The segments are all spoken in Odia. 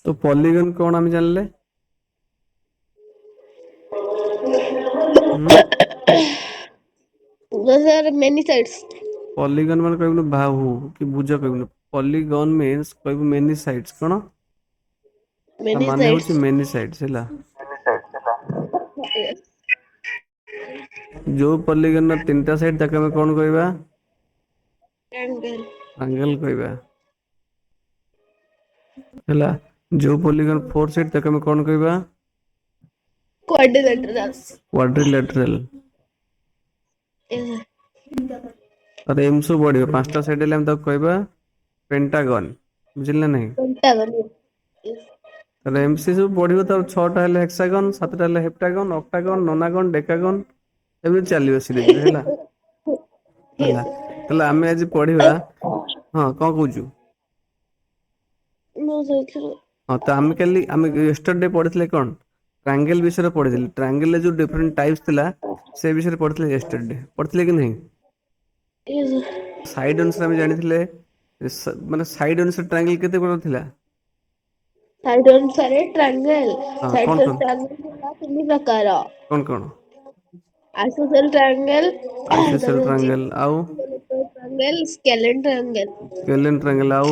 तो पॉलीगन कौन आम जानले? Those are many sides. Polygon मान कहबो बाहु कि भुज कहबो। पॉलीगन मीन्स कहबो मेनी साइड्स कोन ता Many माने होची sides. मेनी साइड्स हैला। Yes. जो पॉलीगन र तीनटा साइड ताके हम कोन कहबा? Triangle. ट्रायंगल कहबा हैला। जो पॉलीगन फोर साइड ताके हम कोन कहबा? Quadrilateral. क्वाड्रिलेटरल। Yes. तार एमसो बढ़ियो पांचटा साइड हेले हम ताको कहबा पेंटागन। बुझिल नहीं? Pentagon. Yes. ତାହେଲେ ଏମସି ସବୁ ପଢିବ ତାର 6ଟା ହେଲେ ହେକ୍ସାଗନ, 7ଟା ହେଲେ ହେପ୍ଟାଗନ, ଅକ୍ଟାଗନ, ନନାଗନ, ଡେକାଗନ ଏମିତି ଚାଲିବ ସିରିଜରେ ହେଲା। ହେଲା Yes. ତାହେଲେ ଆମେ ଆଜି ପଢିବା। ହଁ କଣ କହୁଛୁ? No, sir. ହଁ ତ ଆମେ ୟେଷ୍ଟରଡେ ପଢିଥିଲେ କଣ? ଟ୍ରାଙ୍ଗେଲ ବିଷୟରେ ପଢିଥିଲେ। ଟ୍ରାଙ୍ଗେଲରେ ଯୋଉ ଡିଫରେଣ୍ଟ ଟାଇପ୍ସ ଥିଲା ସେ ବିଷୟରେ ପଢିଥିଲେ ୟେଷ୍ଟରଡେ। ପଢିଥିଲେ କି ନାହିଁ? Yes. ସାଇଡ୍ ଅନୁସାରେ ଆମେ ଜାଣିଥିଲେ ମାନେ ସାଇଡ୍ ଅନୁସାରେ ଟ୍ରାଙ୍ଗେଲ କେତେ ବଡ ଥିଲା? Side ଅନୁସାରେ triangle. ହଁ Side କଣ ର କଣ triangle ହେଲା ତିନି ପ୍ରକାର। କଣ କଣ? Isosceles triangle, ଆଇସୋସେଲ ଟ୍ରାଙ୍ଗେଲ ଆଉ triangle, scalene triangle. ସ୍କେଲେନ ଟ୍ରାଙ୍ଗେଲ ଆଉ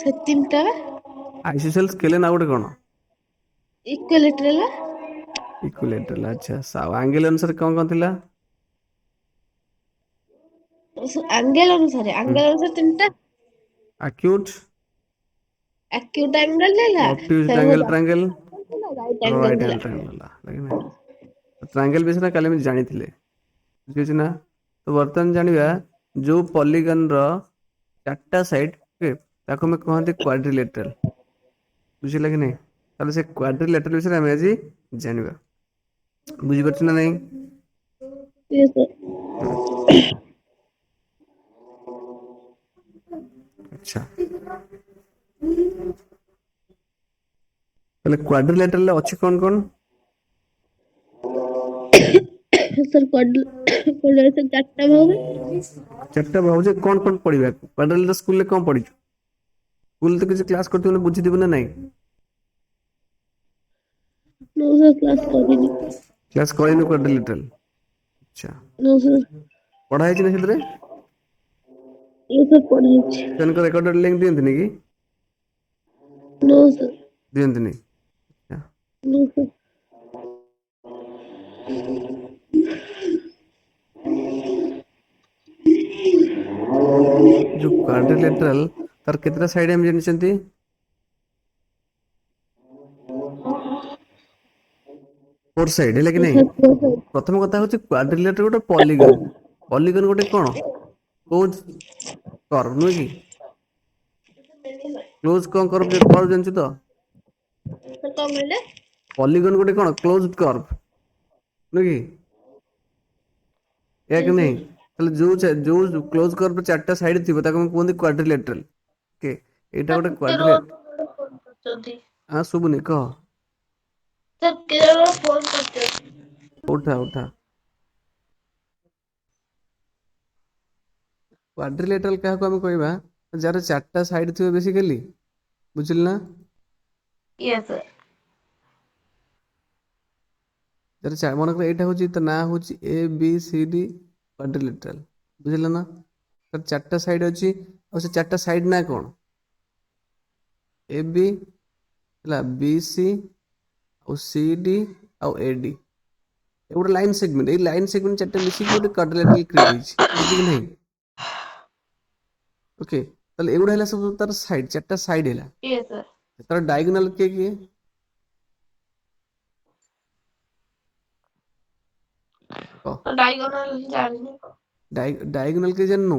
ସେ ତିନିଟା ଆଇସୋସେଲ ସ୍କେଲେନ ଆଉ ଗୋଟେ କଣ? equilateral, ଇକ୍ୱିଲେଟରାଲ। ଆଚ୍ଛା ଆଉ ଆଙ୍ଗେଲ ଅନୁସାରେ କଣ କଣ ଥିଲା? ଆଙ୍ଗେଲ ଅନୁସାରେ ତିନିଟା ଆକ୍ୟୁଟ, acute angle ଥିଲା, ଅବଟ୍ୟୁଜ ସବୁ ଆଙ୍ଗେଲ left ଟ୍ରାଙ୍ଗେଲ, angle ଥିଲା, right angle ରାଇଟ ଥିଲା। ଆଙ୍ଗେଲ ଟ୍ରାଙ୍ଗେଲ ହେଲା। ଲାଗିଲା? ଟ୍ରାଙ୍ଗେଲ ବିଷୟରେ କାଲି ଆମେ ଜାଣିଥିଲେ, ବୁଝିଛି ନା? ତ ବର୍ତ୍ତମାନ ଜାଣିବା ଯୋଉ ପଲିଗନ ର ଚାରିଟା ସାଇଡ ତାକୁ ଆମେ କହନ୍ତି କ୍ୱାଡ୍ରିଲେଟରାଲ। ବୁଝିଲା କି ନାଇଁ? ତାହେଲେ ସେ କ୍ୱାଡ୍ରିଲେଟରାଲ ବିଷୟରେ ଆମେ ଆଜି ଜାଣିବା। ବୁଝିପାରୁଛ ନା ନାଇଁ? Yes, sir. ହୁଁ। ଆଚ୍ଛା ତାହେଲେ କ୍ୱାଡ୍ରିଲେଟରାଲ ଅଛି କଣ କଣ? Sir, quadrilateral ଚାରିଟା ଭାଗ। ଚାରିଟା ଭାବୁଛେ କଣ କଣ ପଢିବା? କ୍ୱାଡ୍ରିଲେଟରାଲ ସ୍କୁଲରେ କଣ ପଢିଛୁ? ସ୍କୁଲ ତ କିଛି କ୍ଲାସ କରିଥିବୁ ବୁଝିଥିବୁ ନା ନାଇଁ? No, sir, class କରିନି। କ୍ଲାସ କରିନୁ କ୍ୱାଡ୍ରିଲେଟରାଲ? ଆଚ୍ଛା No, sir. ପଢା ହେଇଛି ନା ସେଥିରେ? Yes, sir, ପଢିଛି। ସେମାନଙ୍କ ରେକର୍ଡେଡ ଲିଙ୍କ ଦିଅନ୍ତିନି କି? No, sir. ଦିଅନ୍ତିନି? ଆଚ୍ଛା। No, sir. ଯୋଉ କ୍ୱାଡ୍ରିଲେଟରାଲ ତାର କେତେଟା ସାଇଡ ଆମେ ଜାଣିଛନ୍ତି? ଫୋର ସାଇଡ ହେଲା କି Yes, ନାଇଁ? sir, four side. ପ୍ରଥମ କଥା ହଉଛି କ୍ୱାଡ୍ରିଲେଟରାଲ ଗୋଟେ ପଲିଗନ। ପଲିଗନ ଗୋଟେ କଣ? କୋଜ କର୍ଭ ନୁହେଁ କି? କ୍ଲୋଜ କଣ କର୍ଭ ଜାଣିଛୁ ତ? Sir, କଣ କହିଲେ? ପଲିଗନ ଗୋଟେ କଣ? କ୍ଲୋଜ କର୍ଭ ନୁହେଁ କି? ଏକ Yes, sir. ନାହିଁ। ତାହେଲେ ଯୋଉ କ୍ଲୋଜ କର୍ଭ ଚାରିଟା ସାଇଡ ଥିବ ତାକୁ ଆମେ କୁହନ୍ତି କ୍ୱାଡ୍ରିଲେଟରାଲ। ଓକେ ଏଇଟା ସାର୍ ଗୋଟେ ଟିକେ ରୁହ କ୍ୱାଡ୍ରିଲେଟ। ଗୋଟେ ଫୋନ କରୁଛନ୍ତି। ହଁ ଶୁଭୁନି କହ। ସାର୍ ଟିକେ ରୁହ ଫୋନ କରୁଛନ୍ତି। ଉଠା ଉଠା। କ୍ୱାଡ୍ରିଲେଟରାଲ କାହାକୁ ଆମେ କହିବା? ଯାହାର ଚାରିଟା ସାଇଡ ଥିବ ବେସିକାଲି। ବୁଝିଲ ନା? Yes, sir. ମନେକର ଏଇଟା ହଉଛି ତା ନାଁ ହଉଛି ଏ ବି ସି ଡି କ୍ୱାଡ୍ରିଲେଟରାଲ। ବୁଝିଲ ନା? ତାର ଚାରିଟା ସାଇଡ ଅଛି ଆଉ ସେ ଚାରିଟା ସାଇଡ ନା କଣ? ଏ ବି ହେଲା, ବି ସି ଆଉ ସି ଡି ଆଉ ଏ ଡି। ଏ ଗୋଟେ ଲାଇନ ସେଗମେଣ୍ଟ। ଏଇ ଲାଇନ ସେଗମେଣ୍ଟ ଚାରିଟା ମିଶିକି ଗୋଟେ କ୍ୱାଡ୍ରିଲେଟରାଲ କ୍ରିଏଟ ହେଇଛି। ବୁଝିଲେ କି ନାହିଁ? ଓକେ ତାହେଲେ ଏଗୁଡା ହେଲା ସବୁ ତାର ସାଇଡ, ଚାରିଟା ସାଇଡ ହେଲା। Yes, sir. ତାର ଡାଇଗୋନାଲ କିଏ କିଏ? କହ। ଡାଇଗୋନାଲ ଜାଣିନି। ଡାଇଗୋନାଲ କିଏ ଜାଣିନୁ?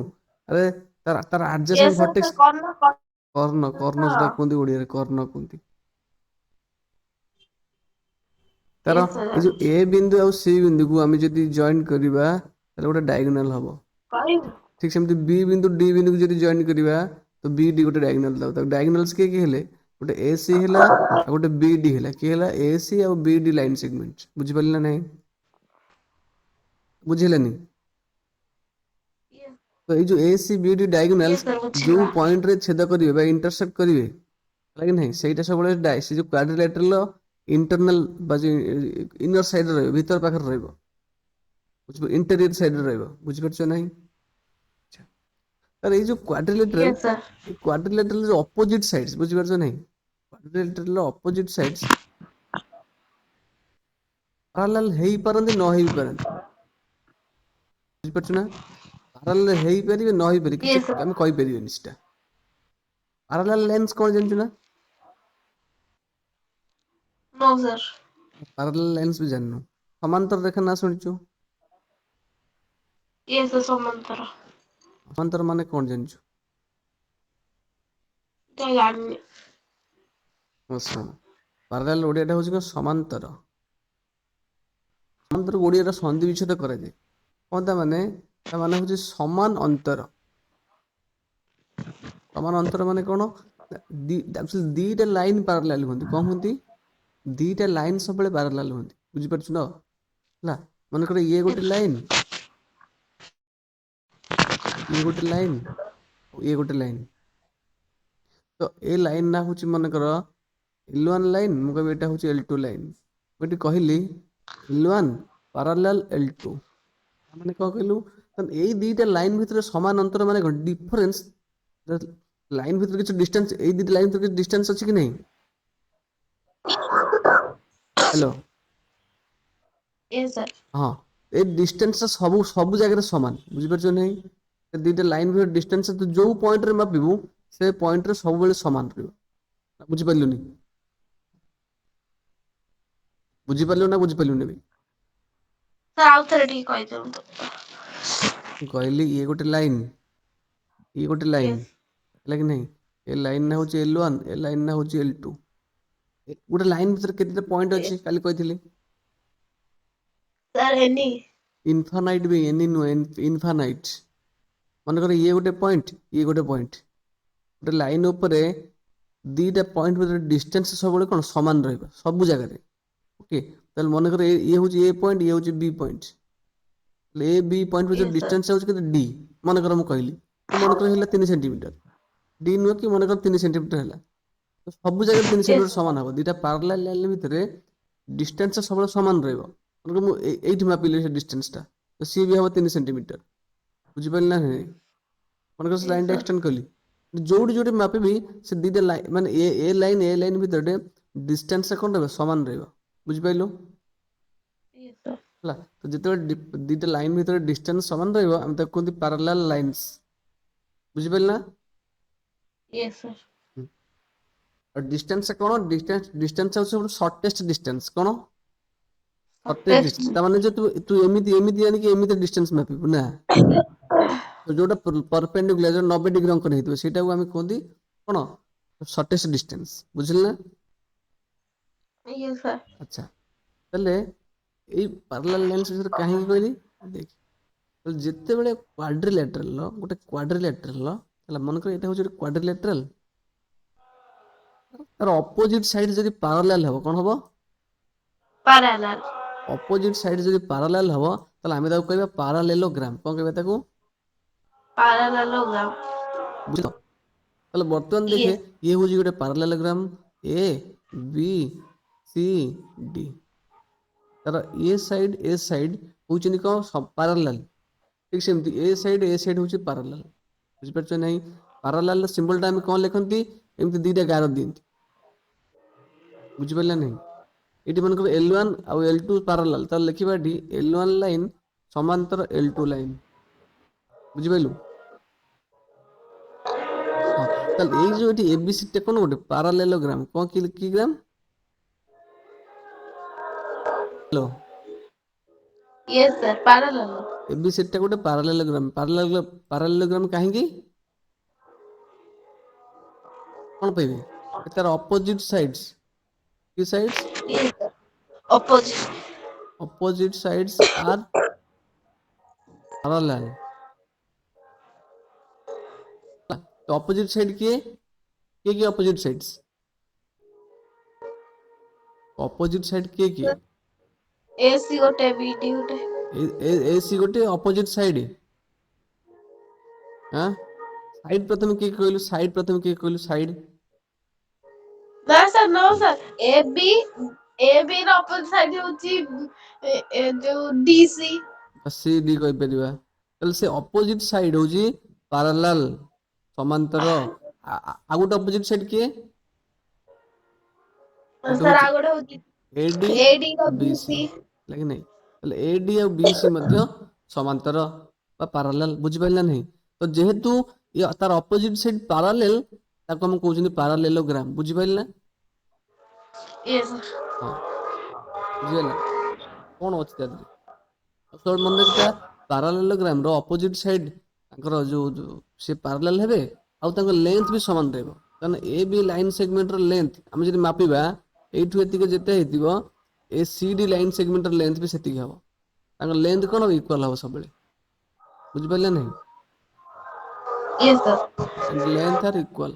ଆରେ ତାର Yes, ଆଡଜସେଣ୍ଟ sir, sir, ଭର୍ଟେକ୍ସ। କର୍ଣ୍ଣ ସେଟା କୁହନ୍ତି ଓଡିଆରେ, କର୍ଣ୍ଣ କୁହନ୍ତି। ତାର Yes, sir, ଏଇ ଯୋଉ ଜାଣିଛି। ଏ ବିନ୍ଦୁ ଆଉ ସି ବିନ୍ଦୁକୁ ଆମେ ଯଦି ଜଏଣ୍ଟ କରିବା ତାହେଲେ ଗୋଟେ ଡାଇଗୋନାଲ ହବ। କହିବୁ? ଠିକ ସେମିତି ବି ବିନ୍ଦୁ ଡି ବିନ୍ଦୁକୁ ଯଦି ଜଏନ୍ କରିବା ତ ବି ଡି ଗୋଟେ ଡାଇଗୋନାଲ ଦବ। ତାକୁ ଡାଇଗୋନାଲସ କିଏ କିଏ ହେଲେ? ଗୋଟେ ଏ ସି ହେଲା ଆଉ ଗୋଟେ ବି ଡି ହେଲା। କିଏ ହେଲା? ଏ ସି ଆଉ ବି ଡି ଲାଇନ ସେଗମେଣ୍ଟ। ବୁଝିପାରିଲେ ନା ନାହିଁ? ବୁଝିହେଲାନି? Yes. तो ये जो A C B D diagonals Yes sir, जो ବୁଝିବା। पॉइंट रे छेद करिवे बा इंटरसेक्ट करिवे लाइक नहीं ସେଇଟା ସବୁବେଳେ ସେ जो क्वाड्रिलेटरल इंटरनल बा जो इनर साइड रे रहइबो भीतर पाखर रहइबो बुझिबो इंटीरियर साइड रे रहइबो बुझि परछो नहीं अच्छा तर ये जो क्वाड्रिलेटरल Yes sir. ये क्वाड्रिलेटरल जो अपोजिट साइड्स बुझि परछो नहीं क्वाड्रिलेटरल अपोजिट साइड्स पैरेलल हेई परंती न हेई परंती बुझि परछो ना पैरेलल हेई परिबे न हेई परि किछ Yes sir. हम कहि परिबेनी सेटा पैरेलल लेंस कोन जानछु ना No sir. पैरेलल लेंस भी जाननु समांतर रेखा ना सुनिଛୁ Yes sir, ସମାନ୍ତର। समांतर माने कोन जानଛୁ ତ ଜାଣିନି। ଶୁଣ ପାରାଲାଲ ଓଡିଆଟା ହଉଛି କଣ ସମାନ୍ତର ସମାନ୍ତର ଓଡିଆର ସନ୍ଧି ବିଚ୍ଛେଦ କରାଯାଏ କଣ ତା ମାନେ ହଉଛି ସମାନ ଅନ୍ତର ମାନେ କଣ ଦିଟା ଲାଇନ ପାରାଲାଲ ହୁଅନ୍ତି କଣ ହୁଅନ୍ତି ଦିଟା ଲାଇନ ସବୁବେଳେ ପାରାଲାଲ ହୁଅନ୍ତି ବୁଝିପାରୁଛୁ ନା ହେଲା ମନେକର ଇଏ ଗୋଟେ ଲାଇନ ଇଏ ଗୋଟେ ଲାଇନ ଇଏ ଗୋଟେ ଲାଇନ ତ ଏ ଲାଇନ ନା ହଉଛି ମନେକର L1 ଲାଇନ ମୁଁ କହିବି ଏଟା ହଉଛି L2 ଲାଇନ ମୁଁ ଏଠି କହିଲି L1 ପାରାଲାଲ L2 ମାନେ କଣ କହିଲୁ ଏଇ ଦିଟା ଲାଇନ ଭିତରେ ସମାନ ଅନ୍ତର ମାନେ କଣ ଡିଫରେନ୍ସ ଲାଇନ ଭିତରେ କିଛି ଡିଷ୍ଟାନ୍ସ ଏଇ ଦିଟା ଲାଇନ ଭିତରେ କିଛି ଡିଷ୍ଟାନ୍ସ ଅଛି କି ନାହିଁ ହ୍ୟାଲୋ Yes sir. ହଁ ଏଇ ଡିଷ୍ଟାନ୍ସ ସବୁ ସବୁ ଜାଗାରେ ସମାନ ବୁଝିପାରୁଛ ନାହିଁ ଦିଟା ଲାଇନ ଭିତରେ ଡିଷ୍ଟାନ୍ସ ଯୋଉ ପଏଣ୍ଟରେ ମାପିବୁ ସେ ପଏଣ୍ଟରେ ସବୁବେଳେ ସମାନ ରହିବ ବୁଝିପାରିଲୁନି ବୁଝିପାରିଲୁ ନା ବୁଝିପାରିଲୁନି ବି ସାର୍ ଆଉ ଥରେ ଟିକେ କହିଦିଅନ୍ତୁ। ମୁଁ କହିଲି ଇଏ ଗୋଟେ ଲାଇନ Yes. ହେଲା କି ନାହିଁ ଏ ଲାଇନ ନା ହଉଛି L1 ଏ ଲାଇନ ନା ହଉଛି L2 ଗୋଟେ ଲାଇନ ଭିତରେ କେତେଟା ପଏଣ୍ଟ ଅଛି କାଲି କହିଥିଲି ସାର୍ ଏନି। ଇନଫାନାଇଟ ବି ଏନି ନୁହେଁ ଇନଫାନାଇଟ ମନେକର ଇଏ ଗୋଟେ ପଏଣ୍ଟ ଗୋଟେ ଲାଇନ ଉପରେ ଦିଟା ପଏଣ୍ଟ ଭିତରେ ଡିଷ୍ଟାନ୍ସ ସବୁବେଳେ କଣ ସମାନ ରହିବ ସବୁ ଜାଗାରେ ଓକେ ତାହେଲେ ମନେକର ଇଏ ହଉଛି ଏ ପଏଣ୍ଟ ଇଏ ହଉଛି ବି ପଏଣ୍ଟ ଏ ବି ପଏଣ୍ଟ ଭିତରେ Yes sir. ଡିଷ୍ଟାନ୍ସ ହେଉଛି କେତେ ଡି ମନେକର ମୁଁ କହିଲି ମନେକର ହେଲା 3 ସେଣ୍ଟିମିଟର ଡି ନୁହେଁ କି ମନେକର 3 ସେଣ୍ଟିମିଟର ହେଲା ତ ସବୁ ଜାଗାରେ 3 Yes ସେଣ୍ଟିମିଟର ସମାନ ହବ ଦିଟା ପାରାଲାଲ ଲାଇନ ଭିତରେ ଡିଷ୍ଟାନ୍ସ ସବୁବେଳେ ସମାନ ରହିବ ମନେକର ମୁଁ ଏଇଠି ମାପିଲି ସେ ଡିଷ୍ଟାନ୍ସଟା ତ ସିଏ ବି ହବ 3 ସେଣ୍ଟିମିଟର ବୁଝିପାରିଲି ନା ନାହିଁ ମନେକର ସେ Yes ଲାଇନଟା sir. ଏକ୍ସଟେଣ୍ଡ କଲି ଯୋଉଠି ଯୋଉଠି ମାପିବି ସେ ଦିଟା ଲାଇନ ମାନେ ଏ ଲାଇନ ଭିତରେ ଡିଷ୍ଟାନ୍ସ କଣ ରହିବ ସମାନ ରହିବ ବୁଝିପାରିଲୁ Yes sir. ହେଲା ତ ଯେତେବେଳେ ଦିଟା ଲାଇନ ଭିତରେ ଡିଷ୍ଟାନ୍ସ ସମାନ ରହିବ ଆମେ ତାକୁ କୁହନ୍ତି ପାରାଲାଲ ଲାଇନ୍ସ ବୁଝିପାରିଲ ନା Yes sir. ଆଉ ଡିଷ୍ଟାନ୍ସ କଣ ଡିଷ୍ଟାନ୍ସ ହଉଛି ସବୁଠୁ ସର୍ଟେଷ୍ଟ ଡିଷ୍ଟାନ୍ସ କଣ ସର୍ଟେଷ୍ଟ Test. ଡିଷ୍ଟାନ୍ସ ତା ମାନେ ଯେ ତୁ ଏମିତି ଆଣିକି ଏମିତି ଡିଷ୍ଟାନ୍ସ ମାପିବୁ ନା ଯୋଉଟା ପରପେଣ୍ଡିକୁଲାର ଯୋଉ 90 ଡିଗ୍ରୀ ଅଙ୍କନ ହେଇଥିବ ସେଇଟାକୁ ଆମେ କୁହନ୍ତି କଣ ସର୍ଟେଷ୍ଟ ଡିଷ୍ଟାନ୍ସ ବୁଝିଲେ ନା Yes sir. ଆଚ୍ଛା ତାହେଲେ ଏଇ ପାରାଲାଲ ଲାଇନ୍ସ ବିଷୟରେ କାହିଁକି କହିଲି ଦେଖ ଯେତେବେଳେ ଗୋଟେ କ୍ୱାଡ୍ରିଲେଟରାଲ ହେଲା ମନେକର ଏଇଟା ହଉଛି ଗୋଟେ କ୍ୱାଡ୍ରିଲେଟରାଲ ତାର ଅପୋଜିଟ ସାଇଡ ଯଦି ପାରାଲାଲ ହବ କଣ ହବ Parallel. ଅପୋଜିଟ ସାଇଡ ଯଦି ପାରାଲାଲ ହବ ତାହେଲେ ଆମେ ତାକୁ କହିବା ପାରାଲେଲୋଗ୍ରାମ କଣ କହିବା ତାକୁ Parallelogram. ବୁଝିଲ ତାହେଲେ ବର୍ତ୍ତମାନ ଦେଖେ Yes. ଇଏ ହଉଛି ଗୋଟେ ପାରାଲେଲୋଗ୍ରାମ ଏ ବି ସି ଡି ତାର ଏ ସାଇଡ ହଉଛନ୍ତି କଣ ପାରାଲାଲ ଠିକ ସେମିତି ଏ ସାଇଡ ହଉଛି ପାରାଲାଲ ବୁଝିପାରୁଛ ନାହିଁ ପାରାଲାଲ ସିମ୍ବଲଟା ଆମେ କଣ ଲେଖନ୍ତି ଏମିତି ଦିଟା ଗାର ଦିଅନ୍ତି ବୁଝିପାରିଲା ନାହିଁ ଏଠି ମନେକର L1 ଆଉ L2 ପାରାଲାଲ ତାହେଲେ ଲେଖିବା ଏଠି L1 ଲାଇନ ସମାନ୍ତର L2 ଲାଇନ ବୁଝିପାରିଲୁ ହଁ ତାହେଲେ ଏଇ ଯୋଉ ଏଠି ABC ଟା କଣ ଗୋଟେ ପାରାଲେଲୋଗ୍ରାମ କଣ କି ଗ୍ରାମ hello Yes sir. Parallel. ABC ଟା ଗୋଟେ ପାରାଲେଲୋଗ୍ରାମ କାହିଁକି କଣ ପାଇବେ ତାର ଅପୋଜିଟ ସାଇଡ୍ସ କି sides Yes sir. Opposite. opposite sides are parallel तो opposite side किए opposite sides opposite side किए AC ଗୋଟେ BD ଗୋଟେ। AC गोटे opposite side हां साइड प्रथम किए कहलु साइड प्रथम किए कहलु साइड ना sir no sir A B ର ଅପୋଜିଟ ସାଇଡ ହଉଛି ଯୋଉ ଡି ସି। सी डी कहि परिबा ताले से अपोजिट साइड होजी पैरेलल समांतर आ गुटे अपोजिट साइड किए गुटे ସାର୍ होची ଆଉ ଗୋଟେ ହଉଛି एडी ए डी ର बी बी सी सी। लागे नहीं ताले एडी और बी सी मध्य समांतर बा पैरेलल बुझि पाइला नहीं तो जेहेतु ये तार अपोजिट साइड पैरेलल ताको हम कहउछनी पैरेललोग्राम बुझि पाइला यस हां बुझिला कोन अछि तादरे सब मन रखिता पैरेललोग्राम रो अपोजिट साइड ताकर जो से पैरेलल हेबे आ ताकर लेंथ भी समान रहबो कारण ए बी लाइन सेगमेंट रो लेंथ हम जदि मापिबा एठु एतिके जेते हेतिबो A C D line segment रो लेंथ भी सेतिके हबो ताकर लेंथ कोन इक्वल हबो सबले बुझि पाइला नहीं yes sir and length are equal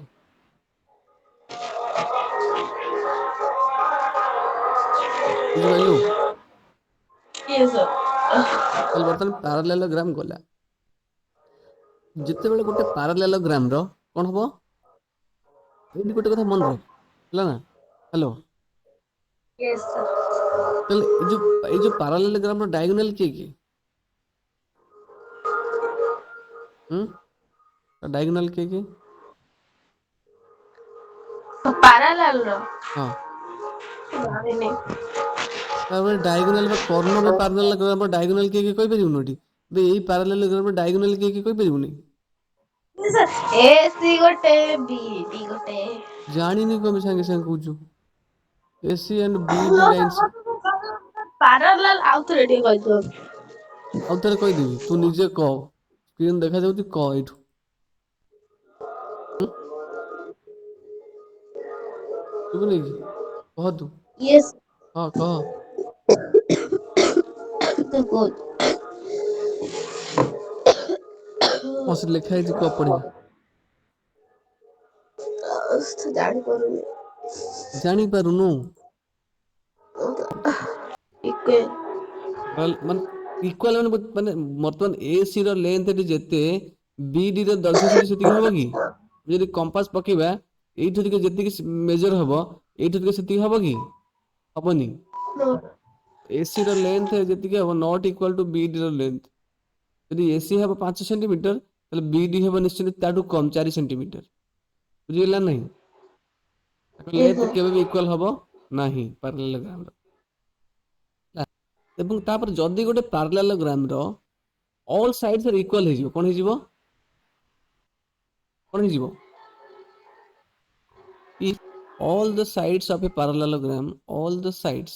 बुझि पाइलु यस सर ताले बर्तन पैरेललोग्राम गला जेते बेले गोटे पैरेललोग्राम रो कोन हबो एठी गोटे कथा मन रख हला ना हेलो यस सर ताले ए जो पैरेललोग्राम रो डायगोनल के डायगोनल के parallel ର हाँ ଜାଣିନି तापर डायगोनल बा कॉर्नर पैरेललोग्राम रो डायगोनल के कहि परिबुनी एठी बे एई पैरेललोग्राम रो डायगोनल के कहि परिबुनी ଏ ସି ଗୋଟେ ବି ଡି ଗୋଟେ जानिनी को संगे संगे कहूछु AC and B D lines parallel ଆଉ ଥରେ ଟିକେ କହିଦିଅ आउ ଥରେ କହିଦେବି तू निजे कह स्क्रीन देखा जाउती कह एठू सुबुनी कि कह तू यस हाँ कह ତ କହୁଛି हाँ से लिखा है कह पढ़िया ଜାଣିପାରୁନି जानी पारुनु ଟିକେ ମାନେ ଇକ୍ୱାଲ ମାନେ ବର୍ତ୍ତମାନ ଏ ସି ର ଲେନ୍ଥ ଏଠି ଯେତେ ବି ଡି ର ଦୈର୍ଘ୍ୟ ସେଠି ସେତିକି ହବ କି ଯଦି କମ୍ପାସ ପକେଇବା ଏଇଠୁ ଟିକେ ଯେତିକି ମେଜର ହବ ଏଇଠୁ ଟିକେ ସେତିକି ହବ କି ହବନି ଏସି ର ଲେନ୍ଥ ଯେତିକି ହବ not equal to B D ର ଲେନ୍ଥ ଯଦି ଏସି ହବ 5 ସେଣ୍ଟିମିଟର ତାହେଲେ ବି ଡି ହବ ନିଶ୍ଚିତ ତାଠୁ କମ 4 ସେଣ୍ଟିମିଟର ବୁଝିଗଲା ନାହିଁ ତାଙ୍କ ଲେନ୍ଥ କେବେ ବି ଇକ୍ୱାଲ ହବ ନାହିଁ ପାରାଲେଲୋଗ୍ରାମ ର ଏବଂ ତାପରେ ଯଦି ଗୋଟେ ପାରାଲେଲୋଗ୍ରାମ ର all sides are equal ହେଇଯିବ କଣ ହେଇଯିବ if all the sides of a parallelogram all the sides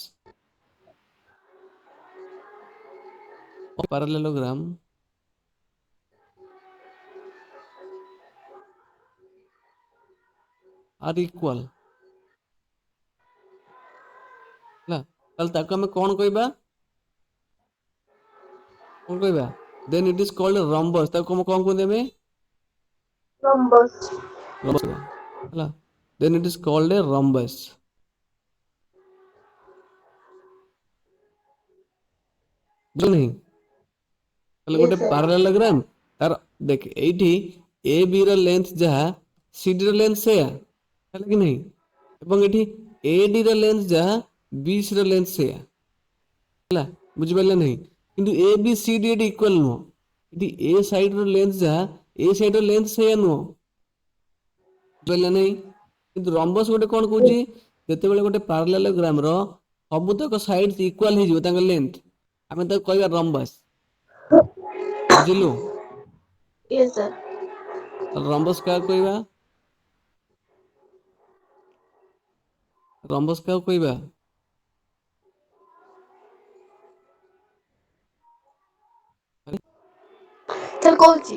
of parallelogram are equal ହେଲା ତାହେଲେ ତାକୁ ଆମେ କଣ କହିବା then it is called a rhombus ତାକୁ କଣ କୁହନ୍ତି ଆମେ ରମ୍ବସ୍ rhombus ହେଲା then it is called a rhombus ବୁଝିଲ ନାହିଁ ତାହେଲେ ଗୋଟେ ପାରାଲେଲୋଗ୍ରାମ ତାର ଦେଖ ଏଇଠି ଏ ବି ର ଲେନ୍ଥ ଯାହା ସି ଡି ର ଲେନ୍ଥ ସେଇଆ ହେଲା କି ନାହିଁ ଏବଂ ଏଠି ଏ ଡି ର ଲେନ୍ଥ ଯାହା ବି ସି ର ଲେନ୍ଥ ସେଇଆ ହେଲା ବୁଝିପାରିଲେ ନାହିଁ କିନ୍ତୁ ଏ ବି ସି ଡି ଏଠି ଇକ୍ୱାଲ ନୁହଁ ଏଠି ଏ ସାଇଡ ର ଲେନ୍ଥ ଯାହା ଏ ସାଇଡ ର ଲେନ୍ଥ ସେଇଆ ନୁହଁ ବୁଝିପାରିଲେ ନାହିଁ କିନ୍ତୁ ରମ୍ବସ ଗୋଟେ କଣ କହୁଛି ଯେତେବେଳେ ଗୋଟେ ପାରାଲେଲୋଗ୍ରାମ ର ସବୁତକ ସାଇଡ ଇକ୍ୱାଲ ହେଇଯିବ ତାଙ୍କ ଲେନ୍ଥ ଆମେ ତାକୁ କହିବା ରମ୍ବସ ବୁଝିଲୁ यस सर ରମ୍ବସ କାହାକୁ କହିବା ରମ୍ବସ କାହାକୁ କହିବା ତାହେଲେ କହୁଛି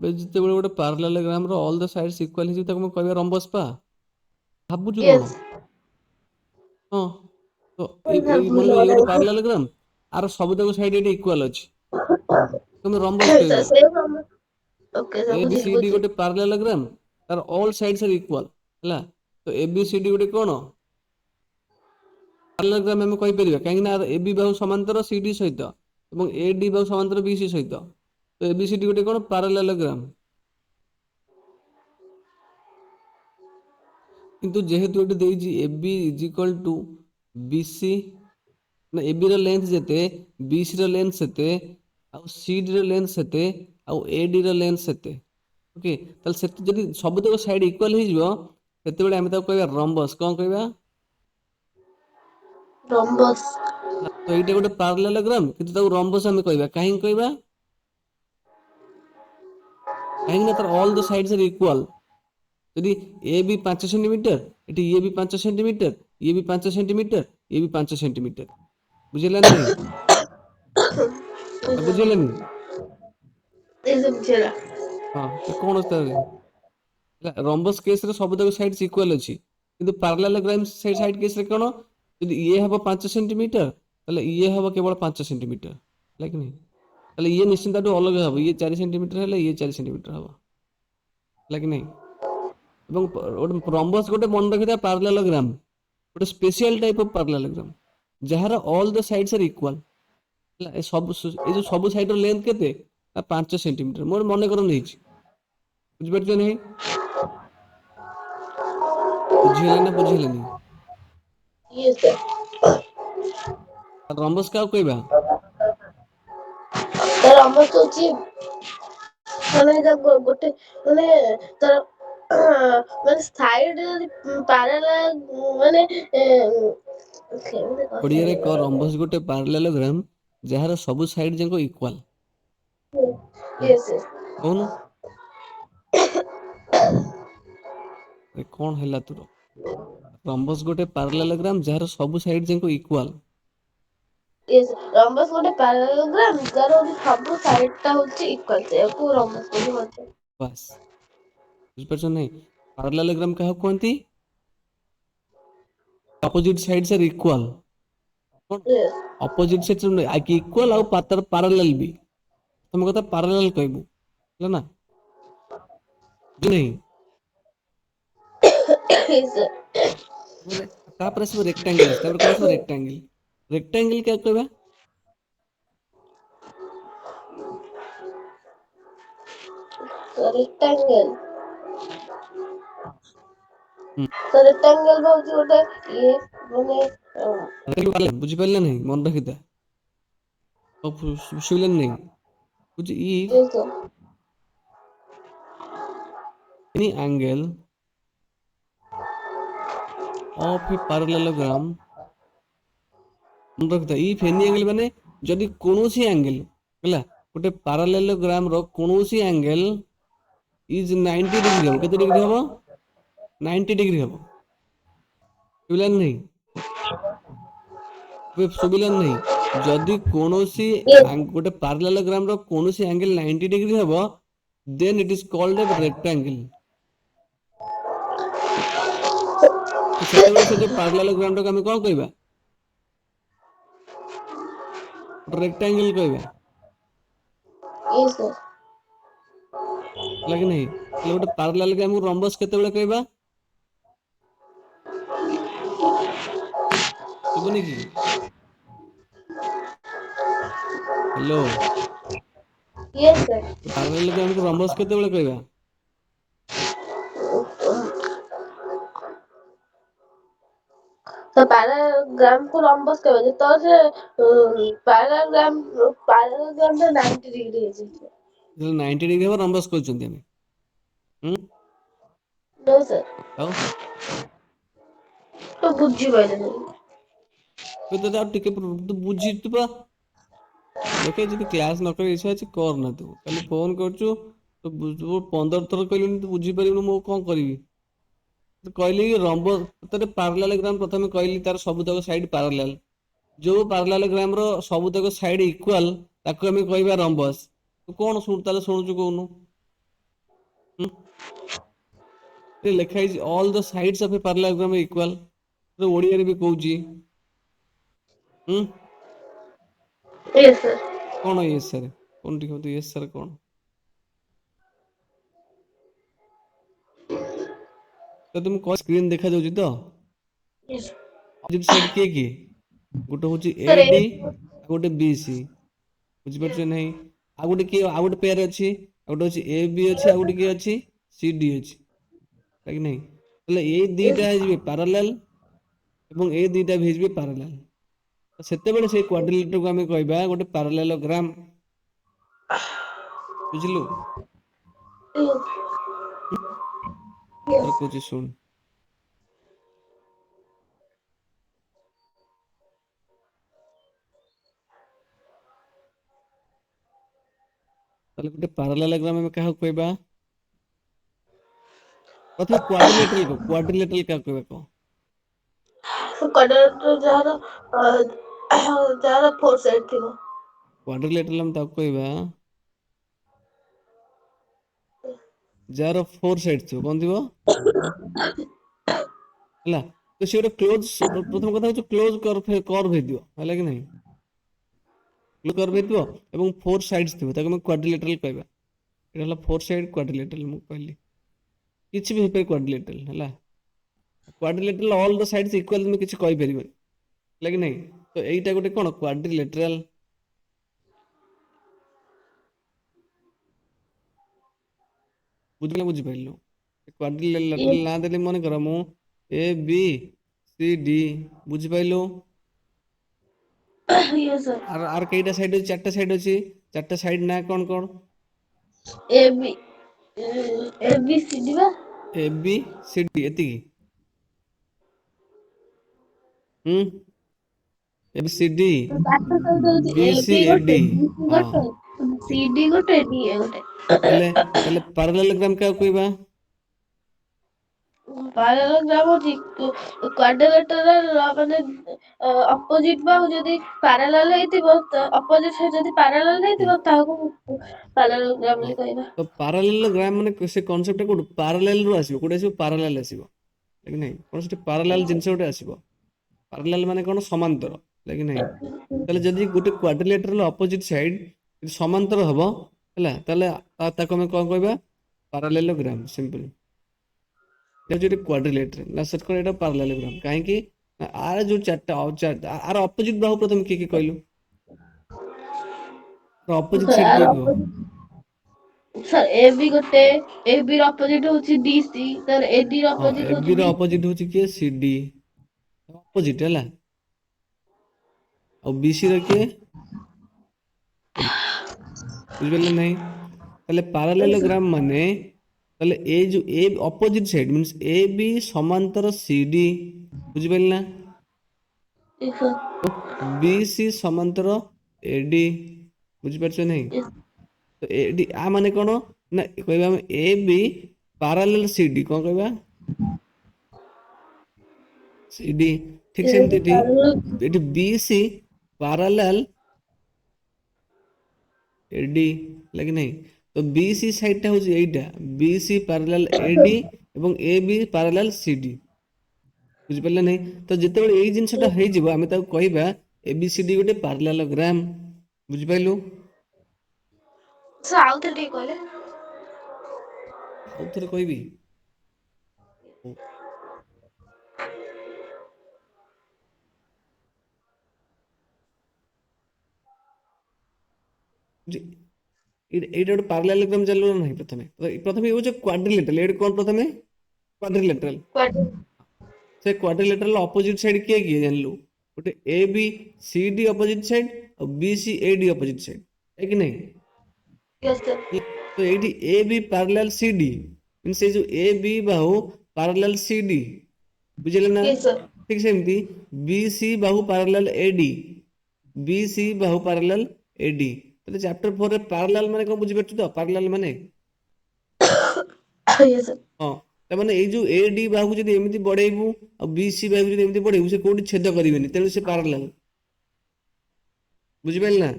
ଯେତେବେଳେ ଗୋଟେ ପାରାଲେଲୋଗ୍ରାମ ର ଅଲ ଦ ସାଇଡ୍ସ ଇକ୍ୱାଲ ହେଇଯିବ ତାକୁ ଆମେ କହିବା ରମ୍ବସ ପା ଭାବୁଛୁ କଣ यस ହଁ ତ ଏଇ ମନେ ଇଏ ଗୋଟେ ପାରାଲେଲୋଗ୍ରାମ ଆର ସବୁତକ ସାଇଡ ଏଠି ଇକ୍ୱାଲ ଅଛି ତମେ ରମ୍ବସ କହିବା ओके सर ए बी बुझिली सी ଡି बुझिली ଗୋଟେ ପାରାଲେଲୋଗ୍ରାମ ତାର ଅଲ ସାଇଡ୍ସ ଆର ଇକ୍ୱାଲ ହେଲା तो ए बी सी डी गोटे कौन ପାରାଲେଲୋଗ୍ରାମ ଆମେ କହିପାରିବା କାହିଁକି ନା A B Bahu ସମାନ୍ତର C D ସହିତ ଏବଂ A D Bahu ସମାନ୍ତର B C ସହିତ ତ ଏ ବି ସି ଡି ଗୋଟେ କଣ ପାରାଲେଲୋଗ୍ରାମ। କିନ୍ତୁ ଯେହେତୁ ଏଠି ଦେଇଛି A B is equal to B C ନା ଏ ବି ର ଲେନ୍ଥ ଯେତେ ବି ସି ର ଲେନ୍ଥ ସେତେ ଆଉ ସି ଡି ର ଲେନ୍ଥ ସେତେ ଆଉ ଏ ଡି ର ଲେନ୍ଥ ସେତେ ଓକେ ତାହେଲେ ସେଠି ଯଦି ସବୁତକ ସାଇଡ୍ ଇକ୍ୱାଲ ହେଇଯିବ ସେତେବେଳେ ଆମେ ତାକୁ କହିବା ରମ୍ବସ୍ କଣ କହିବା ରମ୍ବସ୍। ତ ଏଇଟା ଗୋଟେ ପାରାଲେଲୋଗ୍ରାମ କିନ୍ତୁ ତାକୁ ରମ୍ବସ୍ ଆମେ କହିବା କାହିଁକି କହିବା କାହିଁକି ନା ତାର all the sides are equal ଯଦି ଏ ବି 5 ସେଣ୍ଟିମିଟର ଏଠି ଇଏ ବି 5 ସେଣ୍ଟିମିଟର ଇଏ ବି 5 ସେଣ୍ଟିମିଟର ଇଏ ବି 5 ସେଣ୍ଟିମିଟର ବୁଝିଲା ନା ନାହିଁ ବୁଝିଲେନି ବୁଝିଲା। ହଁ ତ କଣ ତାହେଲେ ରମ୍ବସ୍ କେସରେ ସବୁତକ ସାଇଡ୍ସ ଇକ୍ୱାଲ ଅଛି କିନ୍ତୁ ପାରାଲେଲୋଗ୍ରାମ ସାଇଡ୍ କେସରେ କଣ ଯଦି ଇଏ ହବ 5 ସେଣ୍ଟିମିଟର ତାହେଲେ ଇଏ ହବ କେବଳ 5 ସେଣ୍ଟିମିଟର ହେଲା କି ନାହିଁ ତାହେଲେ ଇଏ ନିଶ୍ଚିନ୍ତ ତାଠୁ ଅଲଗା ହବ ଇଏ 4 ସେଣ୍ଟିମିଟର ହେଲେ ଇଏ 4 ସେଣ୍ଟିମିଟର ହବ ହେଲା କି ନାହିଁ ଏବଂ ଗୋଟେ ରମ୍ବସ୍ ଗୋଟେ ମନେ ରଖିଥିବା ପାରାଲେଲୋଗ୍ରାମ ଗୋଟେ ସ୍ପେଶିଆଲ ଟାଇପ ଅଫ ପାରାଲେଲୋଗ୍ରାମ ଯାହାର all the sides are equal ହେଲା ଏ ଯୋଉ ସବୁ ସାଇଡ୍ର ଲେନ୍ଥ କେତେ ନା 5 ସେଣ୍ଟିମିଟର ମୋର ମନେକର ନେଇଛି ବୁଝିପାରୁଛ ନାହିଁ ବୁଝିହେଲା ନା ବୁଝିହେଲାନି ଇଏ ସାର୍ ରମ୍ବସ୍ କାହାକୁ କହିବା ତାର ରମ୍ବସ୍ ହଉଛି ମାନେ ଗୋଟେ ମାନେ ତାର ମାନେ ସାଇଡ ଯଦି ପାରାଲାଲ ମାନେ କେମିତି ଓଡ଼ିଆରେ କହିବି କ ରମ୍ବସ୍ ଗୋଟେ ପାରାଲେଲୋଗ୍ରାମ ଯାହାର ସବୁ ସାଇଡ୍ ଯାକ ଇକ୍ୱାଲ କହୁନୁ କଣ ହେଲା ତୋର ରମ୍ବସ୍ ଗୋଟେ ପାରାଲେଲୋଗ୍ରାମ ଯାହାର ସବୁ ସାଇଡ୍ ଯାକ ଇକ୍ୱାଲ ରମ୍ବସ୍ ଗୋଟେ ପାରାଲେଲୋଗ୍ରାମ ଯାର ସବୁ ସାଇଡ ଟା ହଉଛି ଇକ୍ୱାଲ ସେଇଆକୁ ରମ୍ବସ୍ ବୋଲି କୁହାଯାଏ ବାସ୍ ବୁଝିପାରୁଛ ନାହିଁ ପାରାଲେଲୋଗ୍ରାମ କାହାକୁ କୁହନ୍ତି ଅପୋଜିଟ୍ ସାଇଡ୍ସ ଆର୍ ଇକ୍ୱାଲ କଣ ଅପୋଜିଟ୍ ସାଇଡ୍ସ ଇକ୍ୱାଲ ଆଉ ତାର ପାରାଲେଲ ବି ତମ କଥା ପାରାଲେଲ କହିବୁ ହେଲା ନା ବୁଝି ନାହିଁ ତାପରେ ଆସିବ ରେକ୍ଟାଙ୍ଗଲ ତାପରେ କଣ ଆସିବ ରେକ୍ଟାଙ୍ଗଲ ରେକ୍ଟାଙ୍ଗଲ କାହାକୁ କହିବା ରେକ୍ଟାଙ୍ଗଲ ହୁଁ ତ ରେକ୍ଟାଙ୍ଗଲ ହଉଛି ଗୋଟେ ଇଏ ମାନେ ବୁଝିପାରିଲେ ନାହିଁ ମନେ ରଖିଥା ଶୁଭିଲାନି ନାହିଁ which is any angle of a parallelogram ମନେ ରଖିଥା if any angle ମାନେ ଯଦି କୌଣସି ଆଙ୍ଗେଲ ହେଲା ଗୋଟେ ପାରାଲେଲୋଗ୍ରାମ ର କୌଣସି ଆଙ୍ଗେଲ ଇଜ 90 ଡିଗ୍ରୀ ହବ କେତେ ଡିଗ୍ରୀ ହବ 90 ଡିଗ୍ରୀ ହବ ଶୁଭିଲାନି ନାହିଁ ଶୁଭିଲାନି ନାହିଁ ଯଦି କୌଣସି ଗୋଟେ ପାରାଲେଲୋଗ୍ରାମ ର କୌଣସି ଆଙ୍ଗେଲ 90 ଡିଗ୍ରୀ ହବ then it is called a rectangle ତ ସେତେବେଳେ ସେ ଯୋଉ ପାରାଲେଲୋଗ୍ରାମ ଟାକୁ ଆମେ କଣ କହିବା ଗୋଟେ ରେକ୍ଟାଙ୍ଗେଲ କହିବା ହେଲା କି ନାହିଁ ତାହେଲେ ଗୋଟେ ପାରାଲେଲୋଗ୍ରାମକୁ ରମ୍ବସ୍ କେତେବେଳେ କହିବା ଶୁଭୁନି କି ହ୍ୟାଲୋ ପାରାଲେଲୋଗ୍ରାମକୁ ରମ୍ବସ୍ କେତେବେଳେ କହିବା ତ ପାରାଗ୍ରାମକୁ ରମ୍ବସ୍ କହିବା ଯେତେବେଳେ ସେ ପାରାଗ୍ରାମ ଟା 90 ଡିଗ୍ରୀ ହେଇଯାଇଥିବ 90 ଡିଗ୍ରୀ ହବ ରମ୍ବସ୍ କହିଛନ୍ତି ଆମେ ନୋ ସାର୍ ଆଉ ତ ବୁଝିପାରିଲିନି ତତେ ଆଉ ଟିକେ ତୁ ବୁଝିଛୁ ପା ଦେଖେ ଯଦି କ୍ଲାସ ନ କରିବାର ଇଚ୍ଛା ଅଛି କରନା ତୁ ଖାଲି ଫୋନ କରୁଛୁ 15 ଥର କହିଲିଣି ତୁ ବୁଝିପାରିବୁନି ମୁଁ କଣ କରିବି କହିଲି ରମ୍ବସ୍ ପାରାଲେଲୋଗ୍ରାମ ପ୍ରଥମେ କହିଲି ତାର ସବୁତକ ସାଇଡ ପାରାଲାଲ ଯୋଉ ପାରାଲେଲୋଗ୍ରାମ ର ସବୁତକ ସାଇଡ ଇକ୍ୱାଲ ତାକୁ ଆମେ କହିବା ରମ୍ବସ୍ ତୁ କଣ ତାହେଲେ ଶୁଣୁଛୁ କହୁନୁ ଲେଖା ହେଇଛି all the sides of a parallelogram equal ଓଡିଆରେ ବି କହୁଛି କଣ ୟେସ୍ ସାର୍ କଣ ଟିକେ ୟେସ୍ ସାର୍ କଣ ତ ତୁମକୁ ସ୍କ୍ରିନ୍ ଦେଖାଯାଉଛି ତ? Yes. ଅପୋଜିଟ୍ ସାଇଡ୍ କିଏ ଗୋଟେ ହଉଛି ଏ Sir, ଡି ଆଉ ଗୋଟେ ବି ସି, ବୁଝିପାରୁଛ ନାହିଁ? ଆଉ ଗୋଟେ କିଏ ଆଉ ଗୋଟେ ପେୟାର ଅଛି, ଆଉ ଗୋଟେ ଅଛି ଏ ବି ଅଛି, ଆଉ ଗୋଟେ କିଏ ଅଛି ସି ଡି ଅଛି, କି ନାହିଁ? ତାହେଲେ ଏଇ ଦିଟା ହେଇଯିବେ ପାରାଲାଲ ଏବଂ ଏଇ ଦିଟା ବି ହେଇଯିବେ ପାରାଲାଲ। ସେତେବେଳେ ସେଇ କ୍ୱାଡ୍ରିଲେଟରକୁ ଆମେ କହିବା ଗୋଟେ ପାରାଲେଲୋଗ୍ରାମ, ବୁଝିଲୁ? yes. କହୁଛି ଶୁଣ। ତାହେଲେ ଗୋଟେ ପାରାଲେଲୋଗ୍ରାମ ଆମେ କାହାକୁ କହିବା? ପ୍ରଥମେ କ୍ୱାଡ୍ରିଲେଟରାଲ କହ, କ୍ୱାଡ୍ରିଲେଟରାଲ କାହାକୁ କହିବା କହ? କ୍ୱାଡ୍ରିଲେଟର ଯାହାର 4 ସାଇଡ ଥିବ। କ୍ୱାଡ୍ରିଲେଟରାଲ ଆମେ ତାକୁ କହିବା ଯାହାର 4 ସାଇଡ ଥିବ। କଣ ଥିବ? ହେଲା। ତ ସେ ଗୋଟେ କ୍ଲୋଜ, ପ୍ରଥମ କଥା ହଉଛି କ୍ଲୋଜ କର୍ଭ ହେଇଥିବ, ହେଲା କି ନାହିଁ? କ୍ଲୋଜ କର୍ଭ ହେଇଥିବ ଏବଂ 4 ସାଇଡ୍ସ ଥିବ, ତାକୁ ଆମେ କ୍ୱାଡ୍ରିଲେଟରାଲ କହିବା। ଏଇଟା ହେଲା 4 ସାଇଡ କ୍ୱାଡ୍ରିଲେଟରାଲ। ମୁଁ କହିଲି କିଛି ବି ହେଇପାରେ କ୍ୱାଡ୍ରିଲେଟରାଲ, ହେଲା। କ୍ୱାଡ୍ରିଲେଟରାଲ ଅଲ୍ ଦ ସାଇଡ୍ସ ଇକ୍ୱାଲ ତୁମେ କିଛି କହିପାରିବନି, ହେଲା କି ନାହିଁ? ତ ଏଇଟା ଗୋଟେ କଣ କ୍ୱାଡ୍ରିଲେଟରାଲ। ବୁଝିଲ ବୁଝିପାରିଲୁ? କ୍ୱାଡ୍ରିଲେଟରାଲ ନାଁ ଦେଲି, ମନେକର ମୁଁ ଏ ବି ସି ଡି, ବୁଝିପାରିଲୁ? Yes, sir. ଆର କେଇଟା ସାଇଡ ଅଛି? 4ଟା ସାଇଡ ଅଛି। 4ଟା ସାଇଡ ନାଁ କଣ କଣ? A B A B C D ବା। ଏ ବି ସି ଡି, ଏତିକି? ହୁଁ, A B C D, B A C B A ଗୋଟେ, ଡି। B C ହଁ, ଗୋଟେ, ଠିକ। C D ଗୋଟେ, D A ଗୋଟେ। ତାହେଲେ ପାରାଲେଲୋଗ୍ରାମ କାହାକୁ କହିବା? ପାରାଲେଲୋଗ୍ରାମ ହଉଛି କ୍ୱାଡ୍ରିଲେଟରାଲ ମାନେ ଅପୋଜିଟ ବାହୁ ଯଦି ପାରାଲାଲ ହେଇଥିବ, ଅପୋଜିଟ ସାଇଡ ଯଦି ପାରାଲାଲ ହୁଁ, ହେଇଥିବ ତାହାକୁ ପାରାଲେଲୋଗ୍ରାମ ହଁ। ବୋଲି କହିବା। ତ ପାରାଲେଲୋଗ୍ରାମ ମାନେ ସେ କନସେପ୍ଟଟା କୋଉଠୁ? ପାରାଲେଲ ରୁ ଆସିବ। କୋଉଠି ଆସିବ? ପାରାଲେଲ ଆସିବ, ହେଲା କି ନାହିଁ? କଣ ସେଠି ପାରାଲାଲ ଜିନିଷ ଗୋଟେ ଆସିବ। ପାରାଲାଲ ମାନେ କଣ? ସମାନ୍ତର, ହେଲା କି ନାହିଁ? ତାହେଲେ ଯଦି ଗୋଟେ କ୍ୱାଡ୍ରିଲେଟରାଲ ଅପୋଜିଟ ସାଇଡ ଯଦି ସମାନ୍ତର ହବ, ହେଲା, ତାହେଲେ ତାକୁ ଆମେ କଣ କହିବା? ପାରାଲେଲୋଗ୍ରାମ, ସିମ୍ପଲ। এটা হচ্ছে କ୍ୱାଡ୍ରିଲେଟରାଲ ନା, ସେଟା ଏଟା ପାରାଲେଲୋଗ୍ରାମ। କାହିଁକି ନା ଆର ଯୋଉ ଆର ଅପୋଜିଟ ବାହୁ ପ୍ରଥମେ କିଏ କହିଲୁ? ଅପୋଜିଟ ସାଇଡ କିଏ କୁହ? ସାର୍ ଏ ବି ଗୋଟେ, ଏ ବି ର ଅପୋଜିଟ ହଉଛି ଡି ସି, ତାର ଏ ଡି ର ହଁ, ଅପୋଜିଟ ଏ ହଉଛି ବି ର ବି ସି। ଅପୋଜିଟ ହଉଛି କିଏ? ସି ଡି, ଅପୋଜିଟ, ହେଲା। ଆଉ ବି ସି ର କିଏ? ବୁଝିପାରିଲେ ନାହିଁ? ତାହେଲେ ପାରାଲେଲୋଗ୍ରାମ ମାନେ, ତାହେଲେ ଏ ଯୋଉ ଏ ଅପୋଜିଟ ସାଇଡ ମିନ୍ସ ଏ ବି ସମାନ୍ତର ସି ଡି, ବୁଝିପାରିଲେ ନା? ବି ସି ସମାନ୍ତର ଏ ଡି, ବୁଝିପାରୁଛ ନାହିଁ? ତ ଏଠି ଆ ମାନେ କଣ ନା, କହିବା ଆମେ ଏ ବି ପାରାଲେଲ ସି ଡି। କଣ କହିବା? C D. ଠିକ ସେମିତି ଏଠି ବି ସି ପାରାଲାଲ ଏ ଡି, ହେଲା କି ନାହିଁ? ତ ବି ସି ସାଇଡ ଟା ହଉଛି ଏଇଟା, ବି ସି ପାରାଲାଲ ଏ ଡି ଏବଂ ଏ ବି ପାରାଲାଲ ସି ଡି, ବୁଝିପାରିଲେ ନାହିଁ? ତ ଯେତେବେଳେ ଏଇ ଜିନିଷଟା ହେଇଯିବ, ଆମେ ତାକୁ କହିବା ଏ ବି ସି ଡି ଗୋଟେ ପାରାଲେଲୋଗ୍ରାମ, ବୁଝିପାରିଲୁ? ସାର୍ ଆଉଥରେ ଟିକେ କହିଲେ। ଆଉ ଥରେ କହିବି? ଏଇଟା ଗୋଟେ ପାରାଲେଲୋଗ୍ରାମ ଚାଲିବ ନା ନାହିଁ? ପ୍ରଥମେ ହଉଛି କ୍ୱାଡ୍ରିଲେଟରାଲ। ଏଇଟା କଣ? ପ୍ରଥମେ କ୍ୱାଡ୍ରିଲେଟରାଲ। ସେ କ୍ୱାଡ୍ରିଲେଟରାଲ ଅପୋଜିଟ ସାଇଡ କିଏ କିଏ ଜାଣିଲୁ? ଗୋଟେ A B C D opposite side ଆଉ B C A D opposite side, है କି ନାହିଁ? ତ ଏଇଠି A B parallel C D, ସେ ଯୋଉ ଏ ବି ବାହୁ ପାରାଲାଲ ସି ଡି, ବୁଝିଲେ ନା? ଠିକ ସେମିତି B C Bahu parallel A D, B C Bahu parallel A D. ତାହେଲେ ଚାପ୍ଟର 4 ରେ ପାରାଲାଲ ମାନେ କଣ ବୁଝିପାରୁଛୁ ତ? ପାରାଲାଲ ମାନେ ହଁ, ତାମାନେ ଏଇ ଯୋଉ ଏ ଡି ବାହୁକୁ ଯଦି ଏମିତି ବଢେଇବୁ ଆଉ ବି ସି ବାହୁକୁ ଯଦି ଏମିତି ବଢେଇବୁ, ସେ କୋଉଠି ଛେଦ କରିବେନି, ତେଣୁ ସେ ପାରାଲାଲ, ବୁଝିପାରିଲେ ନା?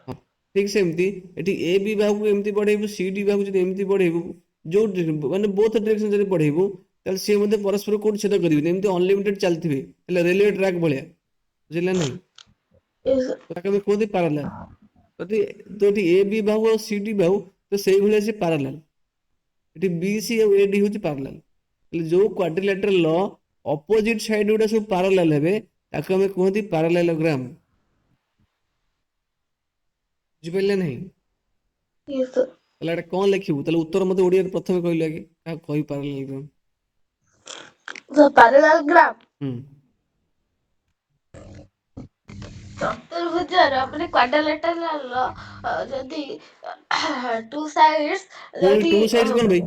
ହଁ, ଠିକ ସେମିତି ଏଠି ଏ ବି ବାହୁକୁ ଏମିତି ବଢେଇବୁ, ସି ଡି ବାହୁକୁ ଯଦି ଏମିତି ବଢେଇବୁ, ଯୋଉ ମାନେ ବୋଥ ଡିରେକ୍ସନ ଯଦି ବଢେଇବୁ, ତାହେଲେ ସିଏ ମଧ୍ୟ ପରସ୍ପର କୋଉଠି ଛେଦ କରିବେନି, ଏମିତି ଅନଲିମିଟେଡ ଚାଲିଥିବେ, ହେଲେ ରେଲୱେ ଟ୍ରାକ୍ ଭଳିଆ, ବୁଝିଲେ ନାହିଁ? ତାକୁ ଆମେ କୁହନ୍ତି ପାରାଲାଲ। ଯଦି ଏ ବି ବାହୁ ଆଉ ସି ଡି ବାହୁ, ତ ସେଇଭଳିଆ ସେ ପାରାଲାଲ। ଏଠି BC ଆଉ AD ହଉଛି parallel। ହେଲେ ଯୋଉ quadrilateral ର opposite side ଗୁଡା ସବୁ parallel ହେବେ ତାକୁ ଆମେ କୁହନ୍ତି parallelogram। ବୁଝିପାରିଲେ ନାହିଁ? Yes, sir. ତାହେଲେ ଏଟା କଣ ଲେଖିବୁ? ତାହେଲେ ଉତ୍ତର ମତେ ଓଡିଆରେ ପ୍ରଥମେ କହିଲେ ଆଗେ, କାହାକୁ କହି parallelogram? The parallelogram ହୁଁ। ଚତୁର୍ଭୁଜର ମାନେ କ୍ୱାଡ୍ରିଲାଟେରାଲ ଯଦି ଟୁ ସାଇଡ୍ସ ପୁଣି ଯଦି ଟୁ ସାଇଡ୍ସ କଣ ଭାଇ?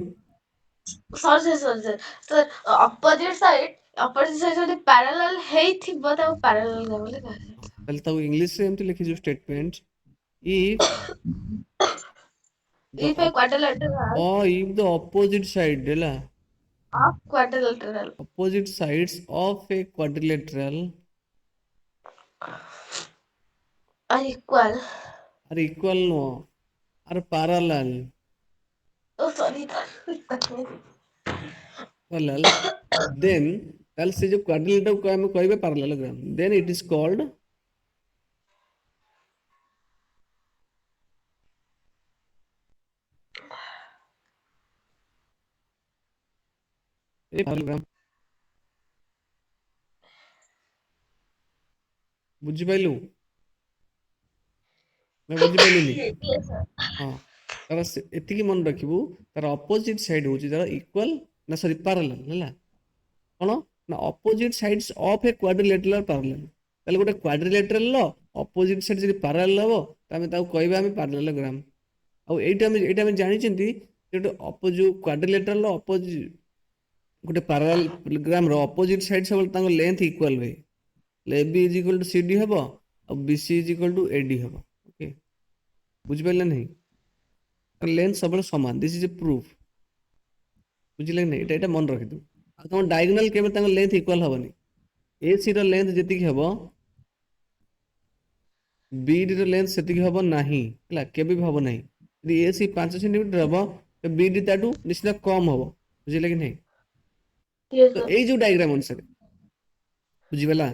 ସରି ଅପୋଜିଟ ସାଇଡ୍ ଯଦି ପ୍ୟାରାଲାଲ ହେଇଥିବ ତାକୁ ପ୍ୟାରାଲାଲ ବୋଲି କୁହାଯାଏ। ତାହେଲେ ତାକୁ ଇଂଲିଶରେ ଏମିତି ଲେଖିଯିବ statement if the If a quadrilateral if the opposite side ହେଲା of quadrilateral opposite sides of a quadrilateral are equal. are equal ନୁହଁ are parallel Oh, sorry. parallel then ତାହେଲେ ସେ ଯୋଉ quadrilateral ଆମେ କହିବା parallelogram then it is called a parallelogram। ବୁଝିପାରିଲୁ ନା ବୁଝିପାରିଲୁନି? Yes, sir. ହଁ ତାର ଏତିକି ମନେ ରଖିବୁ ତାର ଅପୋଜିଟ ସାଇଡ ହଉଛି ତାର ଇକ୍ୱାଲ ନା ସରି parallel ହେଲା କଣ ନା opposite sides of a quadrilateral parallel। ତାହେଲେ ଗୋଟେ କ୍ୱାଡ୍ରିଲେଟରାଲ ର ଅପୋଜିଟ ସାଇଡ ଯଦି parallel ହବ ଆମେ ତାକୁ କହିବା ଆମେ parallelogram। ଆଉ ଏଇଟା ଆମେ ଜାଣିଛନ୍ତି ଗୋଟେ ଯୋଉ କ୍ୱାଡ୍ରିଲେଟରାଲ ର ଅପୋଜିଟ ଗୋଟେ parallelogram ର ଅପୋଜିଟ ସାଇଡ ସବୁବେଳେ ତାଙ୍କ ଲେନ୍ଥ ଇକ୍ୱାଲ ହୁଏ। AB is equal to CD ହବ ଆଉ BC is equal to AD ହବ। ଓକେ ବୁଝିପାରିଲେ ନାହିଁ? ଲେନ୍ଥ ସବୁବେଳେ ସମାନ ଦିସ୍ ଇଜ ଏ ପ୍ରୁଫ। ବୁଝିଲେ ନାହିଁ? ଏଇଟା ମନେ ରଖିଥିବୁ। ଆଉ ତମ ଡାଇଗୋନାଲ କେବେ ତାଙ୍କ ଲେନ୍ଥ ଇକ୍ୱାଲ ହବନି। AC ର ଲେନ୍ଥ ଯେତିକି ହବ BD ର ଲେନ୍ଥ ସେତିକି ହବ ନାହିଁ ହେଲା କେବେ ବି ହବ ନାହିଁ। ଯଦି AC 5 ସେଣ୍ଟିମିଟର ହବ ତ BD ତାଠୁ ନିଶ୍ଚିତ କମ ହବ। ବୁଝିଲେ କି ନାହିଁ? Yes, ତ sir. ଏଇ ଯୋଉ ଡାଇଗ୍ରାମ ଅନୁସାରେ ବୁଝିପାରିଲା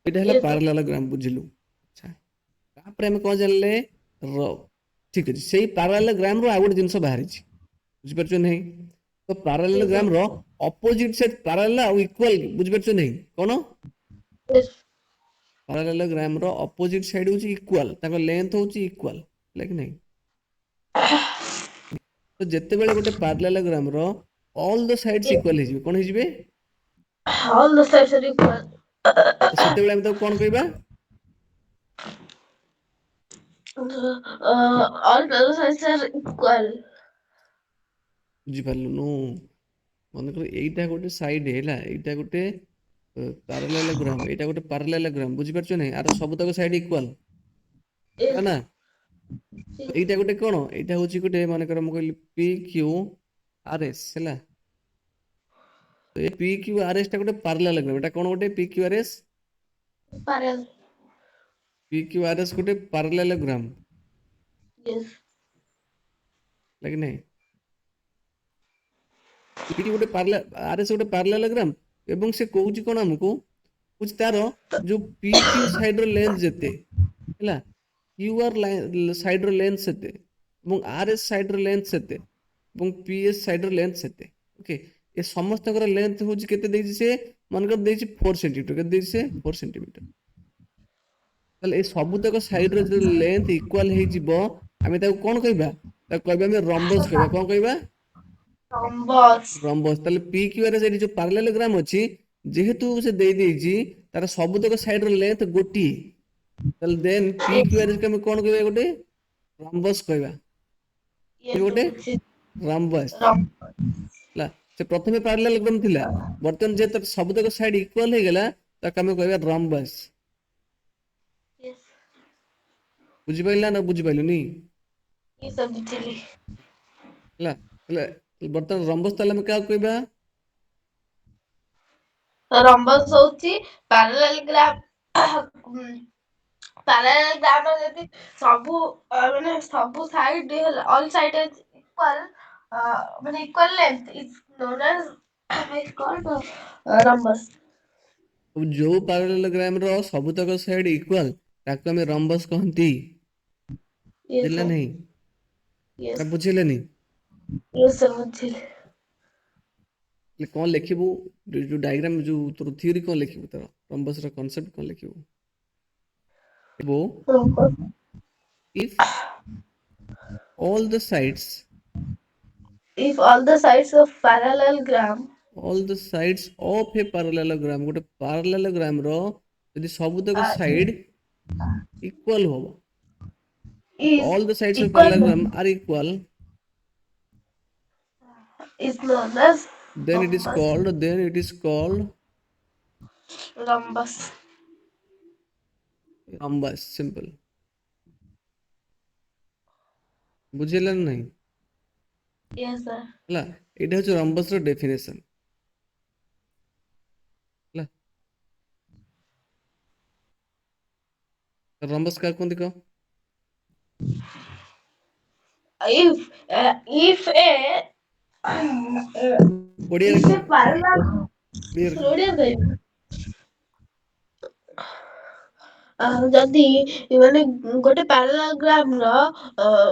ଏଇଟା ହେଲା Yes, sir. parallelogram ବୁଝିଲୁ। ଆଚ୍ଛା ତାପରେ ଆମେ କଣ ଜାଣିଲେ ଠିକ ଅଛି ସେଇ parallelogram ର ଆଉ ଗୋଟେ ଜିନିଷ ବାହାରିଛି ବୁଝିପାରୁଛ ନାହିଁ? ତ Yes, parallelogram sir. ର ଅପୋଜିଟ ସାଇଡ parallel ଆଉ ଇକ୍ୱାଲ ବୁଝିପାରୁଛ ନାହିଁ କଣ? Yes. parallelogram ର ଅପୋଜିଟ ସାଇଡ ହଉଛି ଇକ୍ୱାଲ ତାଙ୍କ ଲେନ୍ଥ ହଉଛି ଇକ୍ୱାଲ ହେଲା କି ନାହିଁ? ତ ଯେତେବେଳେ ଗୋଟେ parallelogram ର ଅଲ୍ ଦ ସାଇଡ୍ସ ଇକ୍ୱାଲ ହେଇଯିବେ କଣ ହେଇଯିବେ? All the sides are equal. ତ ସେତେବେଳେ ଆମେ ତାକୁ କଣ କହିବା? All the sides are equal. ବୁଝିପାରିଲୁନୁ? ମନେକର ଏଇଟା ଗୋଟେ ସାଇଡ ହେଲା ଏଇଟା ଗୋଟେ parallelogram ଏଇଟା ଗୋଟେ parallelogram ବୁଝିପାରୁଛ ନାହିଁ? ଆର ସବୁତକ ସାଇଡ ଇକ୍ୱାଲ Yes. ନା? Yes. ଏଇଟା ଗୋଟେ କଣ ଏଇଟା ହଉଛି ଗୋଟେ ମନେକର ମୁଁ କହିଲି PQRS ହେଲା ତ ଏ PQRS ଟା ଗୋଟେ parallelogram ଏଟା କଣ ଗୋଟେ PQRS Parallel. ଗୋଟେ parallelogram Yes. ହେଲା କି ନାହିଁ? ପିଟି ଗୋଟେ ଆରଏସ୍ ଗୋଟେ parallelogram ଏବଂ ସେ କହୁଛି କଣ ଆମକୁ କହୁଛି ତାର ଯୋଉ PQ ସାଇଡ ର ଲେନ୍ଥ ଯେତେ ହେଲା QR ସାଇଡ ର ଲେନ୍ଥ ସେତେ ଏବଂ RS ସାଇଡ ର ଲେନ୍ଥ ସେତେ ଏବଂ PS ସାଇଡ ର ଲେନ୍ଥ ସେତେ ଓକେ ଏ ସମସ୍ତଙ୍କର ଲେନ୍ଥ ହଉଛି କେତେ ଦେଇଛି ସେ ମନେକର ଦେଇଛି 4 ସେଣ୍ଟିମିଟର କେତେ ଦେଇଛି ସେ 4 ସେଣ୍ଟିମିଟର ତାହେଲେ ଏ ସବୁତକ ସାଇଡ ର ଯଦି ଲେନ୍ଥ ଇକ୍ୱାଲ ହେଇଯିବ ଆମେ ତାକୁ କଣ କହିବା ତାକୁ କହିବା ଆମେ ରମ୍ବସ କହିବା କଣ କହିବା Rhombus. ରମ୍ବସ ତାହେଲେ PQRS ଏଠି ଯୋଉ parallelogram ଅଛି ଯେହେତୁ ସେ ଦେଇଛି ତାର ସବୁତକ ସାଇଡ ର ଲେନ୍ଥ ଗୋଟିଏ ତାହେଲେ ଦେନ୍ Yes. PQRS କୁ ଆମେ କଣ କହିବା ଗୋଟେ ରମ୍ବସ କହିବା Yes, ଗୋଟେ which is ରମ୍ବସ rhombus. ହେଲା ସେ ପ୍ରଥମେ parallelogram ଥିଲା ବର୍ତ୍ତମାନ ଯେହେତୁ ସବୁତକ ସାଇଡ ଇକ୍ୱାଲ ହେଇଗଲା ତାକୁ ଆମେ କହିବା ରମ୍ବସ Yes. ବୁଝିପାରିଲା ନା ବୁଝିପାରିଲୁନି Yes, ବୁଝିଲି। ହେଲା ହେଲେ ବର୍ତ୍ତମାନ ରମ୍ବସ ତାହେଲେ ଆମେ କାହାକୁ କହିବା ରମ୍ବସ ହଉଛି parallelogram ଯଦି ସବୁ ମାନେ ସବୁ ସାଇଡ ହେଲା ଅଲ୍ ସାଇଡ ଇକ୍ୱାଲ ମାନେ ଇକ୍ୱାଲ ଲେନ୍ଥ ଇଜ ନୋନ୍ ଆଜ କଲ୍ଡ ରମ୍ବସ। ଯୋଉ parallelogram ର ସବୁତକ ସାଇଡ ଇକ୍ୱାଲ ତାକୁ ଆମେ ରମ୍ବସ କହନ୍ତି Yes, ବୁଝିଲେ sir. ନାହିଁ Yes. ନା ବୁଝିଲେନି Yes, sir, ବୁଝିଲି। ହେଲେ କ'ଣ ଲେଖିବୁ ଯୋଉ ଡାଇଗ୍ରାମ ଯୋଉ ତୋର ଥିଓରି କ'ଣ ଲେଖିବୁ ତାର ରମ୍ବସର କନସେପ୍ଟ କ'ଣ ଲେଖିବୁ? If all the sides If all the sides of parallelogram all the sides of a parallelogram ଗୋଟେ parallelogram ର ଯଦି ସବୁତକ are ସାଇଡ୍ ଇକ୍ୱାଲ ହବ is all the sides of equal parallelogram are equal is known as then it is called rhombus. rhombus simple ବୁଝିଲା ନା ନାହିଁ? Yes, sir. ହେଲା ଏଇଟା ହଉଛି rhombus ର ଡେଫିନେସନ ହେଲା। rhombus କାହା କୁହନ୍ତି କହ? If a ଓଡ଼ିଆରେ କହ parallel ଓଡ଼ିଆରେ ଓଡ଼ିଆ କହିବି। ଯଦି ମାନେ ଗୋଟେ parallelogram ର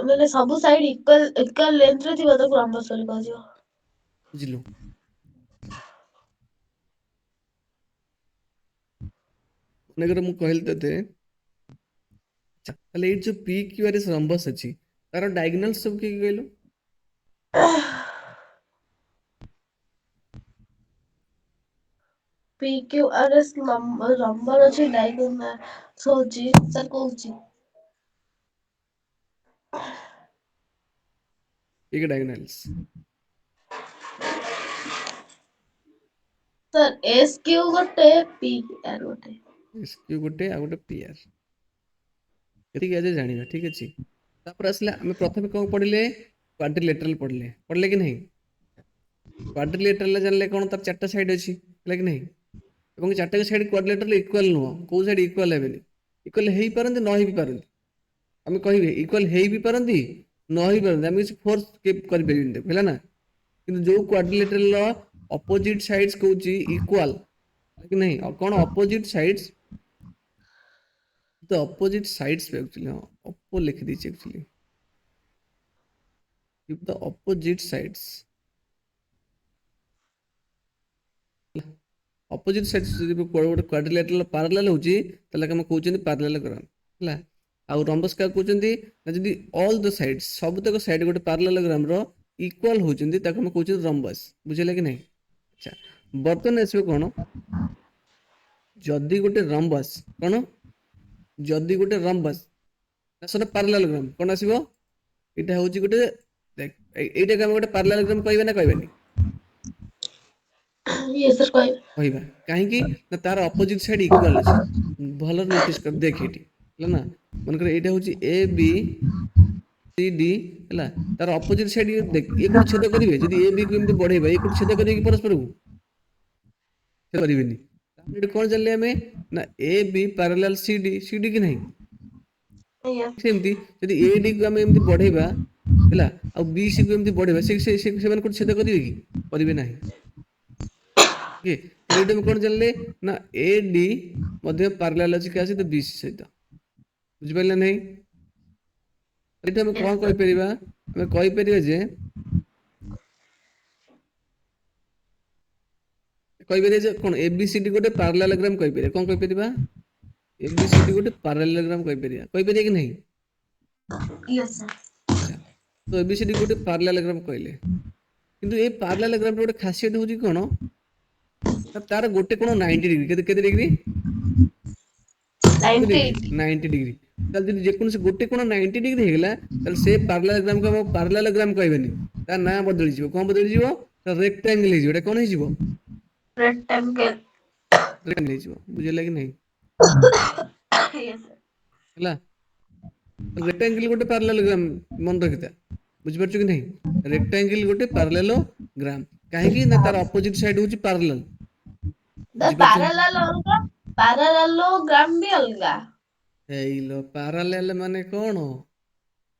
ମାନେ ସବୁ ସାଇଡ୍ ଇକ୍ୱାଲ ଲେନ୍ଥ ରେ ଥିବ ତାକୁ rhombus ବୋଲି କୁହାଯିବ। ବୁଝିଲୁ? ମନେକର ମୁଁ କହିଲି ତତେ ତାହେଲେ ଏଇଠି ଯୋଉ P Q R S rhombus ଅଛି ତାର ଡାଇଗୋନାଲ ସବୁ କିଏ କିଏ କହିଲୁ? PQRS ନମ୍ବର ଅଛି ଡାଇଗୋନାଲ ହଉଛି ସାର୍ କହୁଛି କିଏ କିଏ ଡାଇଗୋନାଲ୍ସ? ସାର୍ SQ ଗୋଟେ PR ଗୋଟେ। ଏସ୍ କ୍ୟୁ ଗୋଟେ ଆଉ ଗୋଟେ ପି ଆର୍ ଏତିକି ଆଜି ଜାଣିବା ଠିକ ଅଛି। ତାପରେ ଆସିଲା ଆମେ ପ୍ରଥମେ କ'ଣ ପଢିଲେ କ୍ୱାଡ୍ରିଲେଟରାଲ ପଢିଲେ କି ନାହିଁ? କ୍ୱାଡ୍ରିଲେଟରାଲ ଜାଣିଲେ କ'ଣ ତାର ଚାରିଟା ସାଇଡ୍ ଅଛି ହେଲା କି ନାହିଁ? ଏବଂ ଚାରିଟା ସାଇଡ୍ କ୍ୱାଡ୍ରିଲେଟରାଲ ଇକ୍ୱାଲ ନୁହଁ କୋଉ ସାଇଡ୍ ଇକ୍ୱାଲ ହେବେନି ଇକ୍ୱାଲ ହେଇପାରନ୍ତି ନ ହେଇ ପାରନ୍ତି ଆମେ କହିବେ ଇକ୍ୱାଲ ହେଇ ବି ପାରନ୍ତି ନ ହେଇ ପାରନ୍ତି ଆମେ କିଛି ଫୋର୍ସ କରିପାରିବିନି ତାକୁ ହେଲା ନା। କିନ୍ତୁ ଯୋଉ କ୍ୱାଡ୍ରିଲେଟରାଲ ର ଅପୋଜିଟ୍ ସାଇଡ୍ସ କହୁଛି ଇକ୍ୱାଲ କି ନାହିଁ କ'ଣ opposite sides the opposite sides पे actually हाँ oppo लिख दीजिए actually if the opposite sides opposite sides ଯଦି ଗୋଟେ quadrilateral parallel ହଉଛି ତାହେଲେ ଆମେ କହୁଛନ୍ତି parallelogram ହେଲା। ଆଉ rhombus କାହାକୁ କହୁଛନ୍ତି ନା ଯଦି all the sides ସବୁତକ ସାଇଡ୍ ଗୋଟେ parallelogram ର ଇକ୍ୱାଲ ହଉଛନ୍ତି ତାକୁ ଆମେ କହୁଛନ୍ତି rhombus ବୁଝିଲା କି ନାହିଁ? ଆଚ୍ଛା ବର୍ତ୍ତମାନ ଆସିବ କ'ଣ ଯଦି ଗୋଟେ rhombus କ'ଣ ଯଦି ଗୋଟେ rhombus ସେଟା parallelogram କ'ଣ ଆସିବ ଏଇଟା ହଉଛି ଗୋଟେ ଏଇଟାକୁ ଆମେ ଗୋଟେ parallelogram କହିବା ନା କହିବାନି? କହିବା କାହିଁକି ନା ତାର ଅପୋଜିଟ୍ ସାଇଡ୍ ଇକ୍ୱାଲ ଅଛି। ଭଲ ନୋଟିସ୍ କର ଦେଖ ଏଠି ହେଲା ନା ମନେକର ଏଇଟା ହଉଛି ଏ ବି ସି ଡି ହେଲା ତାର ଅପୋଜିଟ୍ ସାଇଡ୍ ଦେଖ ଇଏ କୋଉଠି ଛେଦ କରିବେ ଯଦି ଏ ବି କୁ ଏମିତି ବଢେଇବା ଇଏ କୋଉଠି ଛେଦ କରିବେ କି ପରସ୍ପରକୁ କରିବେନି। ତାପରେ ଏଠି କ'ଣ ଜାଣିଲେ ଆମେ ନା A B parallel C D କି ନାହିଁ? ସେମିତି ଯଦି ଏ ଡି କୁ ଆମେ ଏମିତି ବଢେଇବା ହେଲା ଆଉ ବି ସି କୁ ଏମିତି ବଢେଇବା ସେମାନେ କୋଉଠି ଛେଦ କରିବେ କି କରିବେ ନାହିଁ। ତାହେଲେ ଏଇଟା ଆମେ କ'ଣ ଜାଣିଲେ ନା ଏ ଡି ମଧ୍ୟ ପାରାଲାଲ ଅଛି କାହା ସହିତ ବି ସି ସହିତ ବୁଝିପାରିଲେ ନାହିଁ? ଏଇଟା ଆମେ କ'ଣ କହିପାରିବା ଆମେ କହିପାରିବା ଯେ କ'ଣ ଏ ବି ସି ଡି ଗୋଟେ ପାରାଲାଲୋଗ୍ରାମ କହିପାରିବା କ'ଣ କହିପାରିବା ଏ ବି ସି ଡି ଗୋଟେ ପାରାଲାଲୋଗ୍ରାମ କହିପାରିବା କି ନାହିଁ? ଆଚ୍ଛା ତ ଏ ବି ସି ଡି ଗୋଟେ ପାରାଲାଲୋଗ୍ରାମ କହିଲେ କିନ୍ତୁ ଏ ପାରାଲାଲୋଗ୍ରାମର ଗୋଟେ ଖାସିୟତ ହଉଛି କ'ଣ ତାର ଗୋଟେ କୋଣ 90 ଡିଗ୍ରୀ କେତେ ଡିଗ୍ରୀ 90 ଡିଗ୍ରୀ। ତାହେଲେ ଯଦି ଯେକୌଣସି ଗୋଟେ କୋଣ 90 ଡିଗ୍ରୀ ହେଇଗଲା ତାହେଲେ ସେ ପାରାଲାଲୋଗ୍ରାମକୁ ଆମେ ପାରାଲାଲୋଗ୍ରାମ କହିବାନି ତା ନାଁ ବଦଳିଯିବ କ'ଣ ବଦଳିଯିବ ରେକ୍ଟାଙ୍ଗଲ ହେଇଯିବ ଏଟା କ'ଣ ହେଇଯିବ ରେକ୍ଟାଙ୍ଗଲ ହେଇଯିବ ବୁଝିଲା କି ନାହିଁ? ହେଲା ରେକ୍ଟାଙ୍ଗଲ ଗୋଟେ ପାରାଲାଲୋଗ୍ରାମ ମନେ ରଖିଥା ବୁଝିପାରୁଛ କି ନାହିଁ? ରେକ୍ଟାଙ୍ଗଲ ଗୋଟେ ପାରାଲାଲୋଗ୍ରାମ କାହିଁକି ନା ତାର ଅପୋଜିଟ୍ ସାଇଡ୍ ହଉଛି ପାରାଲାଲ ପାରାଲାଲୋଗ୍ରାମ ବି ଅଲଗା। ହେଇଲୋ ପାରାଲାଲ ମାନେ କ'ଣ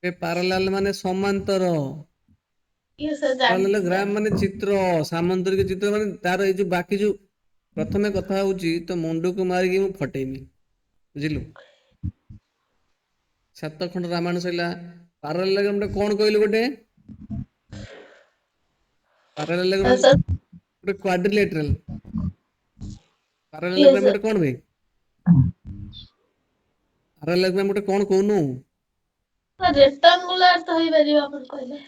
ଏ ପାରାଲାଲ ମାନେ ସମାନ୍ତର ପାରାଲାଲୋଗ୍ରାମ ମାନେ ଚିତ୍ର ସାମାନ୍ତରିକ ଚିତ୍ର ମାନେ ତାର ଏଇ ଯୋଉ ବାକି ଯୋଉ ପ୍ରଥମେ କଥା ହଉଛି ତ ମୁଣ୍ଡକୁ ମାରିକି ମୁଁ ଫଟେଇମି ବୁଝିଲୁ? 7 ଖଣ୍ଡ ରାମାୟଣ ସରିଲା ପାରାଲାଲୋଗ୍ରାମ ଟା କ'ଣ କହିଲୁ ଗୋଟେ ପାରାଲେଲୋଗ୍ରାମ सर ଗୋଟେ କ୍ୱାଡ୍ରିଲେଟରାଲ। यस ପାରାଲେଲୋଗ୍ରାମ ଗୋଟେ କଣ ବେ? ପାରାଲେଲୋଗ୍ରାମ ଗୋଟେ କଣ କହୁନୁ? सर रेक्टांगुलर तो ही परिबा अपन कहले।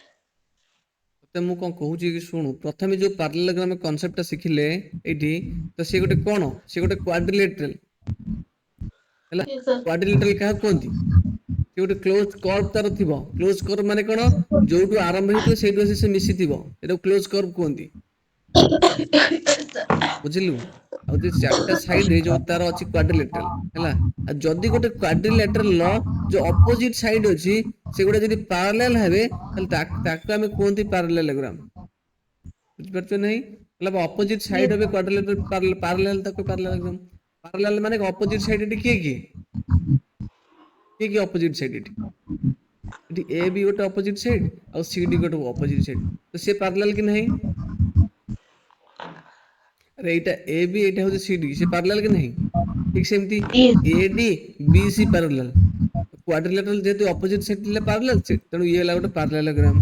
ତତେ ମୁଁ କଣ କହୁଛି କି ଶୁଣୁ, ପ୍ରଥମେ ଯୋଉ ପାରାଲେଲୋଗ୍ରାମ କନସେପ୍ଟଟା ଶିଖିଲେ ଏଇଠି, ତ ସେ ଗୋଟେ କଣ? ସେ ଗୋଟେ କ୍ୱାଡ୍ରିଲେଟରାଲ ହେଲା। यस सर କ୍ୱାଡ୍ରିଲେଟରାଲ କାହାକୁ କୁହନ୍ତି? ସେ ଗୋଟେ କ୍ଲୋଜ କର୍ଭ ତାର ଥିବ। କ୍ଲୋଜ କର୍ଭ ମାନେ କଣ? ଯୋଉଠୁ ଆରମ୍ଭ ହେଇଥିବ ସେଇଠୁ ଆସି ସେ ମିଶିଥିବ, ଏଟାକୁ କ୍ଲୋଜ କର୍ଭ କୁହନ୍ତି। ବୁଝିଲୁ? ଆଉ ଯୋଉ ଚାରିଟା ସାଇଡରେ ଯୋଉ ତାର ଅଛି କ୍ୱାଡ୍ରିଲେଟରାଲ ହେଲା। ଆଉ ଯଦି ଗୋଟେ କ୍ୱାଡ୍ରିଲେଟରାଲର ଯୋଉ ଅପୋଜିଟ ସାଇଡ ଅଛି ସେଗୁଡା ଯଦି ପାରାଲାଲ ହେବେ, ତାହେଲେ ତାକୁ ଆମେ କୁହନ୍ତି ପାରାଲେଲୋଗ୍ରାମ। ବୁଝିପାରୁଛ ନାହିଁ? ହେଲା ଅପୋଜିଟ ସାଇଡ यस ହେବେ କ୍ୱାଡ୍ରିଲେଟରାଲ ପାରାଲାଲ, ତାକୁ ପାରାଲେଲୋଗ୍ରାମ। ପାରାଲାଲ ମାନେ ଅପୋଜିଟ ସାଇଡ ଏଠି କିଏ କିଏ? କିଏ କିଏ ଅପୋଜିଟ ସାଇଡ ଏଠି? ଏଠି ଏ ବି ଗୋଟେ ଅପୋଜିଟ ସାଇଡ ଆଉ ସି ଡି ଗୋଟେ ଅପୋଜିଟ ସାଇଡ, ତ ସେ ପାରାଲାଲ କି ନାହିଁ? ଆରେ ଏଇଟା ଏ ବି, ଏଇଟା ହଉଛି ସି ଡି, ସେ ପାରାଲାଲ କି ନାହିଁ? ଠିକ ସେମିତି yes A D B C parallel. Quadrilateral ଯେହେତୁ ଅପୋଜିଟ ସାଇଡ ଥିଲେ ପାରାଲାଲ, ତେଣୁ ଇଏ ହେଲା ଗୋଟେ ପାରାଲେଲୋଗ୍ରାମ।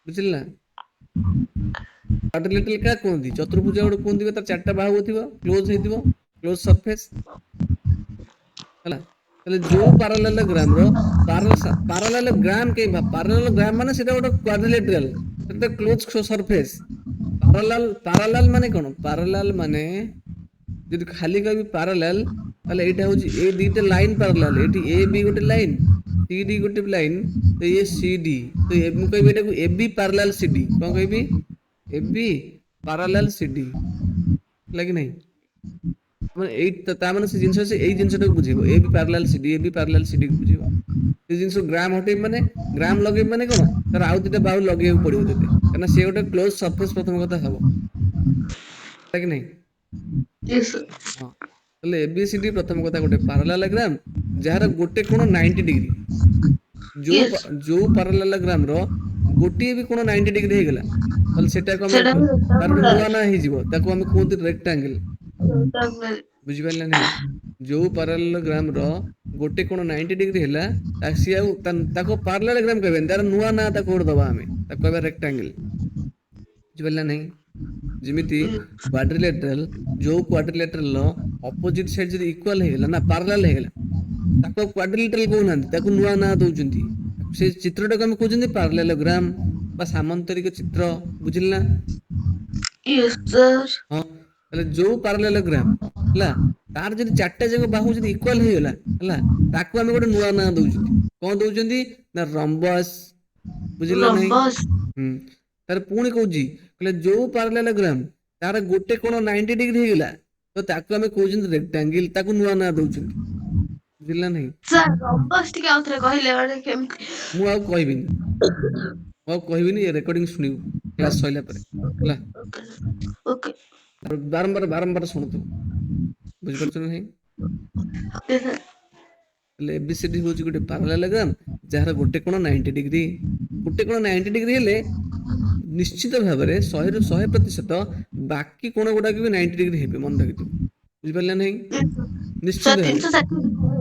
ବୁଝିଲ ନା? କ୍ୱାଡ୍ରିଲେଟରାଲ କାହା କୁହନ୍ତି? ଚତୁର୍ଭୁଜ ଗୋଟେ କୁହନ୍ତି, ତାର ଚାରିଟା ବାହୁ ଥିବ, କ୍ଲୋଜ ହେଇଥିବ, କ୍ଲୋଜ ସରଫେସ ହେଲା। ତାହେଲେ ଯୋଉ ପାରାଲେଲୋଗ୍ରାମର ପାରାଲେଲୋଗ୍ରାମ ପାରାଲେଲୋଗ୍ରାମ ମାନେ ସେଟା ଗୋଟେ କ୍ୱାଡ୍ରିଲେଟରାଲ, ସେଟା କ୍ଲୋଜ ସରଫେସ। ପାରାଲାଲ ମାନେ କଣ? ପାରାଲାଲ ମାନେ ଯଦି ଖାଲି କହିବି ପାରାଲାଲ, ତାହେଲେ ଏଇଟା ହଉଛି ଏ ଦିଟା ଲାଇନ ପାରାଲାଲ। ଏଠି ଏ ବି ଗୋଟେ ଲାଇନ, ସି ଡି ଗୋଟେ ଲାଇନ, ତ ଇଏ ସି ଡି, ତ ମୁଁ କହିବି ଏଟାକୁ ଏ ବି ପାରାଲାଲ ସି ଡି। କଣ କହିବି? ଏ ବି ପାରାଲାଲ ସି ଡି, ହେଲା କି ନାହିଁ? ମାନେ ଏଇ ତା ମାନେ ସେ ଜିନିଷ, ସେ ଏଇ ଜିନିଷଟାକୁ ବୁଝେଇବ। ଏ ବି ପାରାଲାଲ ସି ଡି, ଏ ବି ପାରାଲାଲ ସି ଡି କୁ ବୁଝେଇବ। ସେ ଜିନିଷ ଗ୍ରାମ ହଟେଇବି ମାନେ, ଗ୍ରାମ ଲଗେଇବି ମାନେ କଣ? ତାର ଆଉ ଦିଟା ବାହୁ ଲଗେଇବାକୁ ପଡିବ ତତେ, କାହିଁକିନା ସେ ଗୋଟେ କ୍ଲୋଜ ସରଫେସ ପ୍ରଥମ କଥା ହବ, ହେଲା କି ନାହିଁ? यस ହଁ, ତାହେଲେ ଏ ବି ସି ଡି ପ୍ରଥମ କଥା ଗୋଟେ ପାରାଲାଲୋଗ୍ରାମ, ଯାହାର ଗୋଟେ କୋଣ 90 ଡିଗ୍ରୀ। यस ଯୋଉ ପାରାଲାଲୋଗ୍ରାମର ଗୋଟିଏ ବି କୋଣ 90 ଡିଗ୍ରୀ ହେଇଗଲା, ତାହେଲେ ସେଟାକୁ ଆମେ सेटा ତାର ଗୋଟେ रेक्टांगुलर ନୂଆ ନାଁ ହେଇଯିବ, ତାକୁ ଆମେ କୁହନ୍ତି ରେକ୍ଟାଙ୍ଗଲ। रेक्टांगुलर ବୁଝିପାରିଲେ ନାହିଁ? ଯୋଉ ପାରାଲେଲୋଗ୍ରାମର ଗୋଟେ କୋଣ 90 ଡିଗ୍ରୀ ହେଲା, ସିଏ ଆଉ ତାକୁ ପାରାଲେଲୋଗ୍ରାମ କହିବାନି, ତାର ନୂଆ ନାଁ ତାକୁ ଗୋଟେ ଦବା ଆମେ, ତାକୁ କହିବା ରେକ୍ଟାଙ୍ଗଲ। ବୁଝିପାରିଲା ନାହିଁ? ଯେମିତି କ୍ୱାଡ୍ରିଲେଟରାଲ, ଯୋଉ କ୍ୱାଡ୍ରିଲେଟରାଲର ଅପୋଜିଟ ସାଇଡ ଯଦି ଇକ୍ୱାଲ ହେଇଗଲା ନା ପାରାଲାଲ ହେଇଗଲା, ତାକୁ ଆଉ କ୍ୱାଡ୍ରିଲେଟରାଲ କହୁନାହାନ୍ତି, ତାକୁ ନୂଆ ନାଁ ଦଉଛନ୍ତି। ସେ ଚିତ୍ରଟାକୁ ଆମେ କହୁଛନ୍ତି ପାରାଲେଲୋଗ୍ରାମ ବା ସାମାନ୍ତରିକ ଚିତ୍ର। ବୁଝିଲ ନା? यस सर ହଁ, ତାହେଲେ ଯୋଉ ପାରାଲେଲୋଗ୍ରାମ ହେଲା, ତାର ଯଦି ଚାରିଟା ଯାକ ବାହୁ ଯଦି ଇକ୍ୱାଲ ହେଇଗଲା ହେଲା, ତାକୁ ଆମେ ଗୋଟେ ନୂଆ ନାଁ ଦଉଛନ୍ତି। କଣ ଦଉଛନ୍ତି? ନା ରମ୍ବସ। ବୁଝିଲ ନା ନାହିଁ? रम्बस ହୁଁ। ତାର ପୁଣି କହୁଛି, କହିଲେ ଯୋଉ ପାରାଲେଲୋଗ୍ରାମ ତାର ଗୋଟେ କୋଣ 90 ଡିଗ୍ରୀ ହେଇଗଲା, ତ ତାକୁ ଆମେ କହୁଛନ୍ତି ରେକ୍ଟାଙ୍ଗଲ, ତାକୁ ନୂଆ ନାଁ ଦଉଛନ୍ତି। ବୁଝିଲ ନା ନାହିଁ? सर रम्बस टिके आउथरे कहले माने केमति ମୁଁ ଆଉ କହିବିନି, ମୁଁ ଆଉ କହିବିନି, ଏ ରେକର୍डिଂ ଶୁଣିବୁ କ୍ଲାସ ସରିଲା ପରେ, ହେଲା। ओके ବାରମ୍ବାର ବାରମ୍ବାର ଶୁଣୁଥିବୁ। ବୁଝିପାରୁଛ ନା ନାହିଁ? ओके सर ତାହେଲେ ଏବିସିଡି ହଉଛି ଗୋଟେ ପାରାଲେଲୋଗ୍ରାମ, ଯାହାର ଗୋଟେ କୋଣ 90 ଡିଗ୍ରୀ। ଗୋଟେ କୋଣ 90 ଡିଗ୍ରୀ ହେଲେ ନିଶ୍ଚିତ ଭାବରେ 100ରୁ 100% ବାକି କୋଣ ଗୁଡାକ ବି 90 ଡିଗ୍ରୀ ହେବେ, ମନେ ରଖିଥିବୁ। ବୁଝିପାରିଲା ନାହିଁ? ନିଶ୍ଚିତ सर ଭାବେ। 360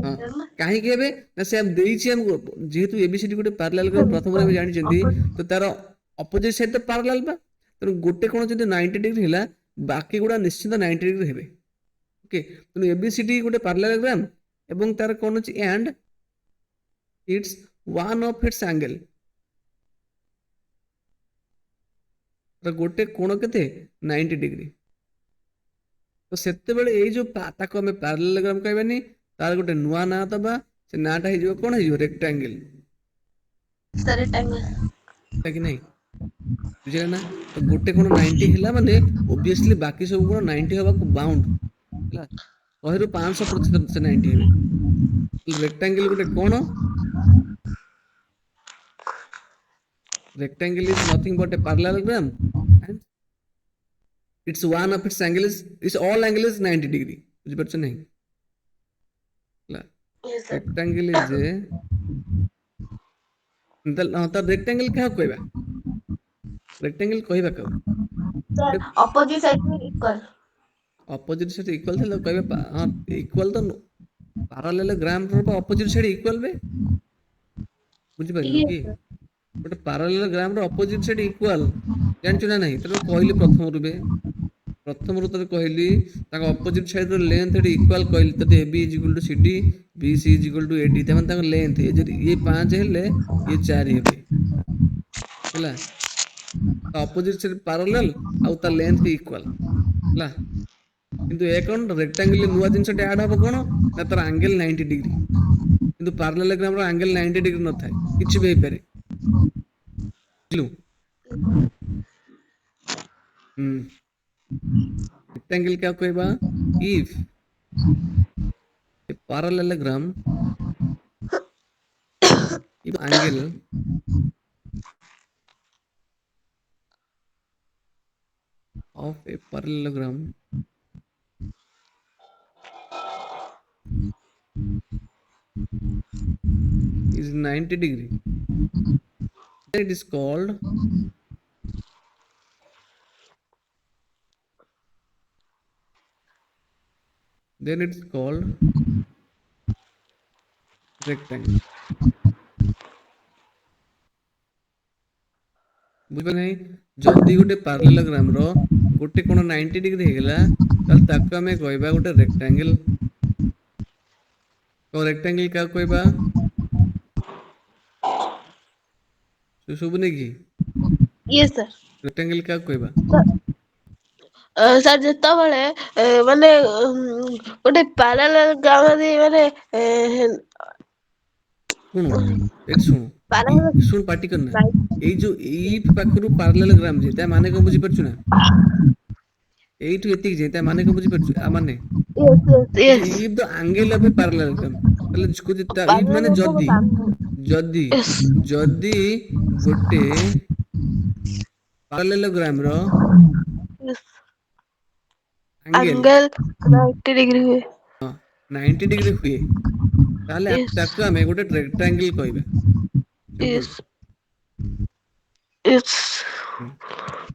ହଁ, କାହିଁକି ହେବେ? ନା ସେ ଦେଇଛି ଆମକୁ, ଯେହେତୁ ଏବିସିଡି ଗୋଟେ ପାରାଲେଲୋଗ୍ରାମ ପ୍ରଥମରେ ଆମେ ଜାଣିଛନ୍ତି, ତ ତାର ଅପୋଜିଟ ସାଇଡ ତ ପାରାଲାଲ ବା, ତେଣୁ ଗୋଟେ କୋଣ ଯଦି 90 ଡିଗ୍ରୀ ହେଲା, ବାକି ଗୁଡା ନିଶ୍ଚିତ 90 ଡିଗ୍ରୀ ହେବେ। ଓକେ, ତେଣୁ ଏବିସିଡି ଗୋଟେ ପାରାଲେଲୋଗ୍ରାମ ଏବଂ ତାର କଣ ଅଛି? And it's one of its angle, ଗୋଟେ କୋଣ କେତେ? 90 ଡିଗ୍ରୀ। ତ ସେତେବେଳେ ଏଇ ଯୋଉ ତାକୁ ଆମେ ପାରାଲେଲୋଗ୍ରାମ କହିବାନି, ତାର ଗୋଟେ ନୂଆ ନାଁ ଦବା। ସେ ନାଁଟା ହେଇଯିବ କଣ? ହେଇଯିବ ରେକ୍ଟାଙ୍ଗଲ। सर रेक्टांगल ହେଲା କି ନାହିଁ? ବୁଝିଲେ ନା? ତ ଗୋଟେ କୋଣ 90 ହେଲା ମାନେ ଓବିଅସଲି ବାକି ସବୁ କୋଣ 90 ହବାକୁ ବାଉଣ୍ଡ, ହେଲା। 100ରୁ 500% ସେ 90 ହେବେ। ରେକ୍ଟାଙ୍ଗଲ ଗୋଟେ କୋଣ, rectangle is nothing but a parallelogram and its one of its angle is all angle is 90 degree. ବୁଝିପାରୁଛ ନାହିଁ? ହେଲା, yes sir rectangle is a ତ rectangle କାହାକୁ କହିବା? rectangle କହିବା କାହାକୁ? सर ऑपोजिट साइड में इक्वल ଅପୋଜିଟ ସାଇଡ ଇକ୍ୱାଲ ଥିଲେ କହିବା, ହଁ ଇକ୍ୱାଲ ତ ପାରାଲେଲୋଗ୍ରାମ ର ଅପୋଜିଟ ସାଇଡ ଇକ୍ୱାଲ ବେ। ବୁଝିପାରିଲୁ यस କି? सर ଗୋଟେ ପାରାଲେଲୋଗ୍ରାମ ର ଅପୋଜିଟ ସାଇଡ ଇକ୍ୱାଲ ଜାଣିଛୁ ନା ନାହିଁ? ତତେ କହିଲି ପ୍ରଥମରୁ ତତେ କହିଲି ତାଙ୍କ ଅପୋଜିଟ ସାଇଡ ର ଲେନ୍ଥ ଏଠି ଇକ୍ୱାଲ କହିଲି ତତେ AB is equal two CD BC is equal two AD ତାମାନେ ତାଙ୍କ ଲେନ୍ଥ ଯଦି ଇଏ 5 ହେଲେ ଇଏ 4 ହେବେ ହେଲା। ତା ଅପୋଜିଟ ସାଇଡ ପାରାଲେଲ ଆଉ ତା ଲେନ୍ଥ ଇକ୍ୱାଲ ହେଲା। କିନ୍ତୁ ଏ କଣ ରେକ୍ଟାଙ୍ଗଲ ନୂଆ ଜିନିଷଟେ ଆଡ ହବ କଣ ନା ତାର ଆଙ୍ଗେଲ 90 ଡିଗ୍ରୀ କିନ୍ତୁ ପାରାଲେଲୋଗ୍ରାମ ର ଆଙ୍ଗେଲ 90 ଡିଗ୍ରୀ ନଥାଏ କିଛି ବି ହେଇପାରେ ବୁଝିଲୁ। रेक्टेंगल क्या कहबा if A parallelogram if angle of a parallelogram is 90 degree then it is called rectangle बुझ नहीं जदि गोटे parallelogram रो गोटे कोण 90 डिग्री हेगला ताल ताको हमें कहबा गोटे रेक्टेंगल तो रेक्टेंगल क्या कहबा सुबुनी की Yes, sir. रेक्टेंगल क्या कहबा ସାର୍ ଯେତେବେଳେ ମାନେ ଗୋଟେ ପାରାଲେଲୋଗ୍ରାମ ମାନେ ଶୁଣୁ ଏଠି ଶୁଣୁ ଶୁଣ ପାଟି କରନା ଏଇ ଯୋଉ ଏଇଠି ପାଖରୁ parallelogram ଯେ ତା ମାନେ କଣ ବୁଝି ପାରୁଛୁ ନା ଏଇଠୁ ଏତିକି ଯେ ତା ମାନେ କଣ ବୁଝି ପାରୁଛୁ ଆ ମାନେ yes, if the angle of a parallelogram ତାହେଲେ କହୁଛି if ମାନେ ଯଦି ଯଦି yes, ଯଦି ଗୋଟେ parallelogram ର yes. ଆଙ୍ଗେଲ Angle 90 degree ହୁଏ 90 ଡିଗ୍ରୀ ହୁଏ ତାହେଲେ yes, ତାକୁ ଆମେ ଗୋଟେ ରେକ୍ଟାଙ୍ଗଲ କହିବା ସିମ୍ପଲ। yes, yes,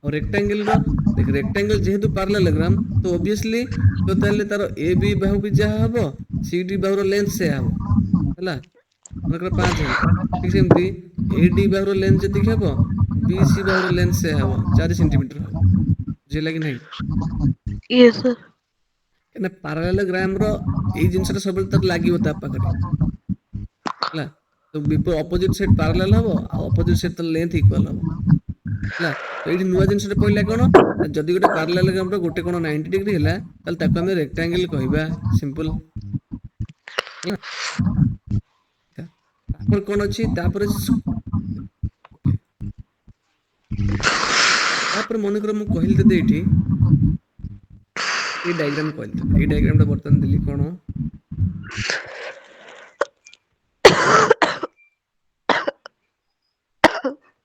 और रेक्टेंगल रो देख रेक्टेंगल जेहेतु पैरेललोग्राम तो ऑब्वियसली तो ताले तार ए बी बाहु भी जहा हबो सी डी बाहु रो लेंथ से हबो ହେଲା मनकर 5 ହେଲା ठीक सेमती A D Bahu row length जति हबो बी सी बाहु रो लेंथ से हबो 4 सेंटीमीटर हबो बुझिला कि नहीं yes, sir. एना पैरेललोग्राम रो एई जिंसटा सब तक लागिवो ता पाखरे ହେଲା तो बिफोर अपोजिट साइड पैरेलल हबो आ अपोजिट साइड त लेंथ इक्वल हबो ହେଲା ତ ଏଇଠି ନୂଆ ଜିନିଷଟେ ପଇଲା କଣ ନା ଯଦି ଗୋଟେ ପାରାଲେଲୋଗ୍ରାମ ର ଗୋଟେ କୋଣ 90 ଡିଗ୍ରୀ ହେଲା ତାହେଲେ ତାକୁ ଆମେ ରେକ୍ଟାଙ୍ଗଲ କହିବା ସିମ୍ପଲ ହେଲା। ତାପରେ କଣ ଅଛି ତାପରେ ଓକେ ତାପରେ ମନେକର ମୁଁ କହିଲି ତତେ ଏଇଠି ଏଇ ଡାଇଗ୍ରାମ କହିଲି ତତେ ଏଇ ଡାଇଗ୍ରାମ ଟା ବର୍ତ୍ତମାନ ଦେଲି କଣ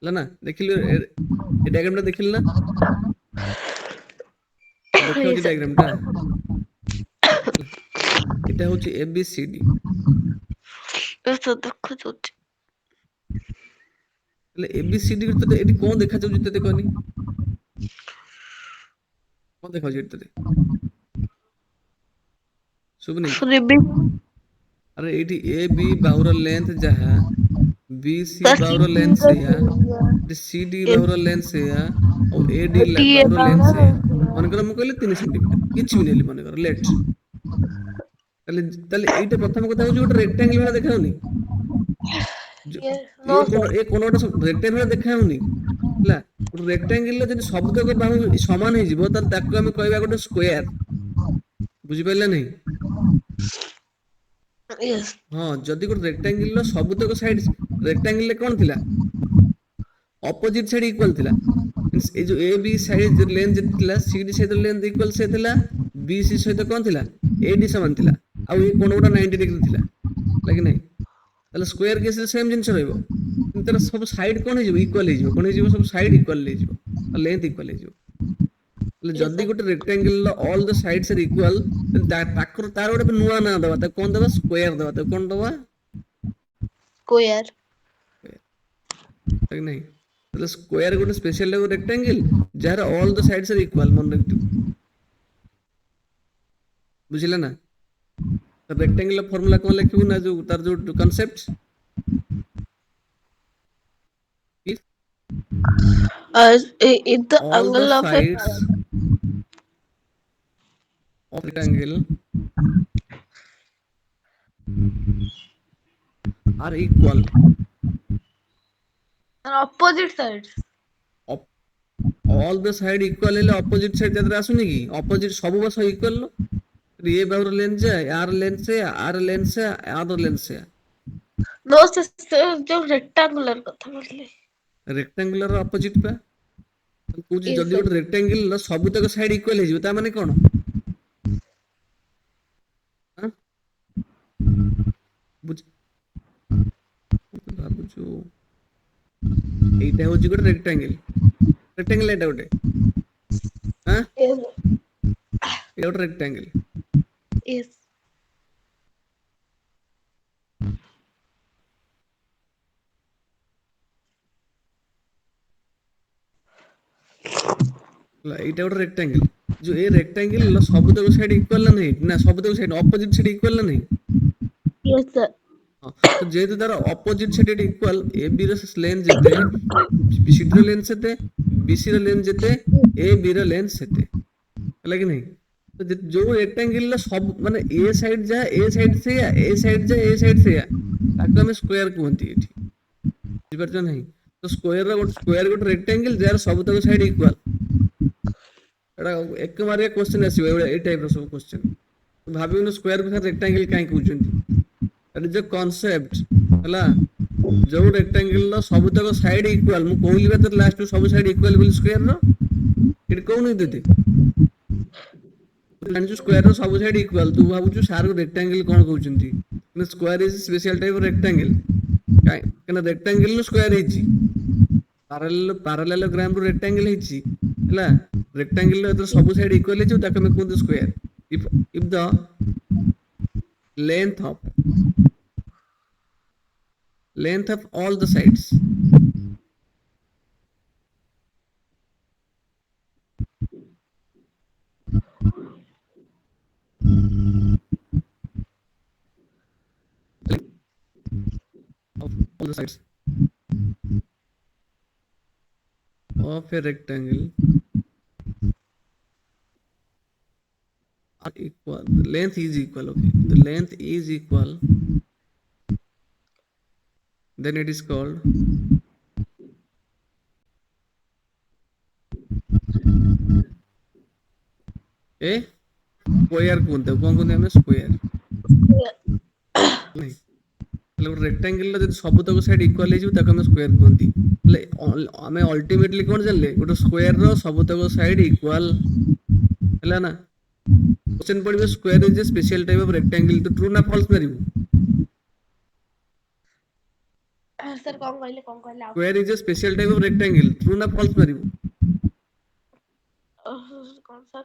ହେଲା ନା ଦେଖିଲୁ ଏ ଡାଇଗ୍ରାମ ଟା ଦେଖିଲୁ ନା ଦେଖା Yes, ହଉଛି sir. ଡାଇଗ୍ରାମ ଟା ହେଲା ଏଟା ହଉଛି A B C D Yes, sir. ଦେଖୁଛି ହେଲେ ଏ ବି ସି ଡି ତତେ ଏଠି କଣ ଦେଖାଯାଉଛି ତତେ କହନି କଣ ଦେଖାଯାଉଛି ଏଠି ତତେ ଶୁଭୁନି କି ରିବି अरे ଏଇଠି ए बी ବାହୁର ଲେନ୍ଥ ଯାହା बी सी sir ବାହୁର CD ଲେନ୍ଥ ର ସେଇଆ सी डी ଏ ବାହୁର ଲେନ୍ଥ ସେଇଆ ଆଉ A D T A ବାହୁର length ବାହୁର ସେଇଆ ମନେକର ମୁଁ କହିଲି 3 ସେଣ୍ଟିମିଟର କିଛି ବି ନେଲି ମନେକର ଲେଟ୍ ତାହେଲେ ତାହେଲେ ଏଇଟା ପ୍ରଥମ କଥା ହଉଛି ଗୋଟେ ରେକ୍ଟାଙ୍ଗଲ ଭଳିଆ ଦେଖାଯାଉନି ନୋ ଏ କୋଣଟା ରେକ୍ଟାଙ୍ଗଲ ଭଳିଆ ଦେଖାଯାଉନି ହେଲା ଗୋଟେ ରେକ୍ଟାଙ୍ଗଲ ଯଦି ସବୁତକ ବାହୁ ସମାନ ହେଇଯିବ ତାହେଲେ ତାକୁ ଆମେ କହିବା ଗୋଟେ ସ୍କୋୟାର ବୁଝିପାରିଲା ନାହିଁ ସାର୍ ୟେସ୍ ହଁ ଯଦି ଗୋଟେ ରେକ୍ଟାଙ୍ଗଲ ର ସବୁତକ ସାଇଡ ରେକ୍ଟାଙ୍ଗଲ ରେ କଣ ଥିଲା ଅପୋଜିଟ ସାଇଡ ଇକ୍ୱାଲ ଥିଲା ମିନ୍ସ ଏ ଯୋଉ ଏ ବି ସାଇଡ ଲେନ୍ଥ ଯେତେ ଥିଲା ସି ଡି ସହିତ ଲେନ୍ଥ ଇକ୍ୱାଲ ସେ ଥିଲା ବି ସି ସହିତ କଣ ଥିଲା ଏ ଡି ସମାନ ଥିଲା ଆଉ ଏ କୋଣ ଗୁଡା 90 ଡିଗ୍ରୀ ଥିଲା ହେଲା କି ନାହିଁ ତାହେଲେ ସ୍କୋୟାର କେସରେ ସେମ ଜିନିଷ ରହିବ କିନ୍ତୁ ତାର ସବୁ ସାଇଡ କଣ ହେଇଯିବ ଇକ୍ୱାଲ ହେଇଯିବ କଣ ହେଇଯିବ ସବୁ ସାଇଡ ଇକ୍ୱାଲ ହେଇଯିବ ଆଉ ଲେନ୍ଥ ଇକ୍ୱାଲ ହେଇଯିବ ହେଲେ ଯଦି ଗୋଟେ ରେକ୍ଟାଙ୍ଗଲ ର all the sides are equal ତାର ଗୋଟେ ନୂଆ ନାଁ ଦବା ତାକୁ କଣ ଦବା ସ୍କୋୟାର ଦବା ତାକୁ କଣ ଦବା ସ୍କୋୟାର ନାହିଁ ତାହେଲେ ସ୍କୋୟାର ଗୋଟେ ସ୍ପେଶାଲ ରେକ୍ଟାଙ୍ଗଲ ଯାହାର all the sides are equal ମନେ ରଖିଥିବୁ ବୁଝିଲା ନା ରେକ୍ଟାଙ୍ଗଲ ର ଫର୍ମୁଲା କଣ ଲେଖିବୁ ନା ଯୋଉ ତାର ଯୋଉ concept In the all the angle of a sides of rectangle are equal. opposite sides. Op- all the side equal ହେଲେ opposite side ଯାତ୍ରା ଆସୁନି କି opposite ସବୁ ବସ equal ର ଏ ବାହୁର ଲେନ୍ଥ ଯା ୟାର ଲେନ୍ଥ ସେ ଆର ଲେନ୍ଥ ସେ ଆର ଲେନ୍ଥ ସେ No, ସେ ଯୋଉ rectangular କଥା କହିଲେ। ରେକ୍ଟାଙ୍ଗୁଲାର ଅପୋଜିଟ୍ ପା କହୁଛି Yes, ଯଦି sir. ଗୋଟେ ରେକ୍ଟାଙ୍ଗଲ ସବୁତକ ସାଇଡ ଇକ୍ୱାଲ ହେଇଯିବ ତା ମାନେ କଣ ଆଁ? ବୁଝ ଭାବୁଛୁ ଏଇଟା ହଉଛି ଗୋଟେ ରେକ୍ଟାଙ୍ଗଲ ଏଇଟା ଗୋଟେ ଆଁ Yes, ଏଇଟା ଗୋଟେ ରେକ୍ଟାଙ୍ଗଲ yes. ହେଲା ଏଇଟା ଗୋଟେ ରେକ୍ଟାଙ୍ଗଲ ଯୋଉ ଏ ରେକ୍ଟାଙ୍ଗଲ ସବୁତକ ସାଇଡ ଇକ୍ୱାଲ ନା ନାହିଁ ନା ସବୁତକ ସାଇଡ ଅପୋଜିଟ ସାଇଡ ଇକ୍ୱାଲ ନା ନାହିଁ Yes, sir. ହଁ ତ ଯେହେତୁ ତାର ଅପୋଜିଟ ସାଇଡ ଇକ୍ୱାଲ ଏ ବି ର ଲେନ୍ଥ ଯେତେ ସିଡି ର ଲେନ୍ଥ ସେତେ ବିସି ର ଲେନ୍ଥ ଯେତେ ଏ ବି ର ଲେନ୍ଥ ସେତେ ହେଲା କି ନାହିଁ ତ ଯୋଉ ରେକ୍ଟାଙ୍ଗଲ ସବୁ ମାନେ ଏ ସାଇଡ ଯାହା ଏ ସାଇଡ ସେଇଆ ଏ ସାଇଡ ଯାହା ଏ ସାଇଡ ସେଇଆ ତାକୁ ଆମେ ସ୍କୋୟାର କୁହନ୍ତି ଏଠି ବୁଝିପାରୁଛ ନାହିଁ ତ ସ୍କୋୟାର ଗୋଟେ ରେକ୍ଟାଙ୍ଗଲ ଯାହାର ସବୁତକ ସାଇଡ ଇକ୍ୱାଲ ଏଟା ଏକ ମାରିଆ କ୍ୱେଶ୍ଚନ ଆସିବ ଏଇଭଳିଆ ଏଇ ଟାଇପର ସବୁ କ୍ୱେଶ୍ଚନ ଭାବିବୁନି ସ୍କୋୟାର କୁ ଖାଲି ରେକ୍ଟାଙ୍ଗଲ କାହିଁ କହୁଛନ୍ତି ଦ୍ୟାଟ୍ ଇଜ ଅ କନସେପ୍ଟ ହେଲା ଯୋଉ ରେକ୍ଟାଙ୍ଗଲ ସବୁତକ ସାଇଡ ଇକ୍ୱାଲ ମୁଁ କହିଲି ବା ତୋର ଲାଷ୍ଟ ସବୁ ସାଇଡ ଇକ୍ୱାଲ ବୋଲି ସ୍କୋୟାର ର ଏଠି କହୁନି ତତେ ଜାଣିଛୁ ସ୍କୋୟାର ର ସବୁ ସାଇଡ ଇକ୍ୱାଲ ତୁ ଭାବୁଛୁ ସାର୍ ରେକ୍ଟାଙ୍ଗଲ କଣ କହୁଛନ୍ତି square is special type rectangle କାହିଁକିନା ରେକ୍ଟାଙ୍ଗଲ ସ୍କୋୟାର ହେଇଛି ପାରାଲେଲୋଗ୍ରାମ ରୁ ରେକ୍ଟାଙ୍ଗଲ ହେଇଛି ହେଲା ରେକ୍ଟାଙ୍ଗଲ ର ସବୁ ସାଇଡ ଇକ୍ୱାଲ ହେଇଯିବ ତାକୁ ଆମେ କୁହନ୍ତି square if the length of all the sides of all the sides of a rectangle are equal the length is equal okay the length is equal then it is called a square କୁହନ୍ତି ତାକୁ କଣ କୁହନ୍ତି ଆମେ ସ୍କୋୟାର ନାଇଁ ହେଲେ ଗୋଟେ ରେକ୍ଟାଙ୍ଗଲ ର ଯଦି ସବୁତକ ସାଇଡ ଇକ୍ୱାଲ ହେଇଯିବ ତାକୁ ଆମେ ସ୍କୋୟାର କୁହନ୍ତି ହେଲେ ଆମେ ଅଲ୍ଟିମେଟଲି କଣ ଜାଣିଲେ ଗୋଟେ ସ୍କୋୟାର ର ସବୁତକ ସାଇଡ ଇକ୍ୱାଲ ହେଲା ନା क्वेश्चन पड़िबो square is a special type of rectangle तो ट्रू ना फॉल्स मारिबो सर कौन कहले आउट square is a special type of rectangle true ना फॉल्स मारिबो कौन सर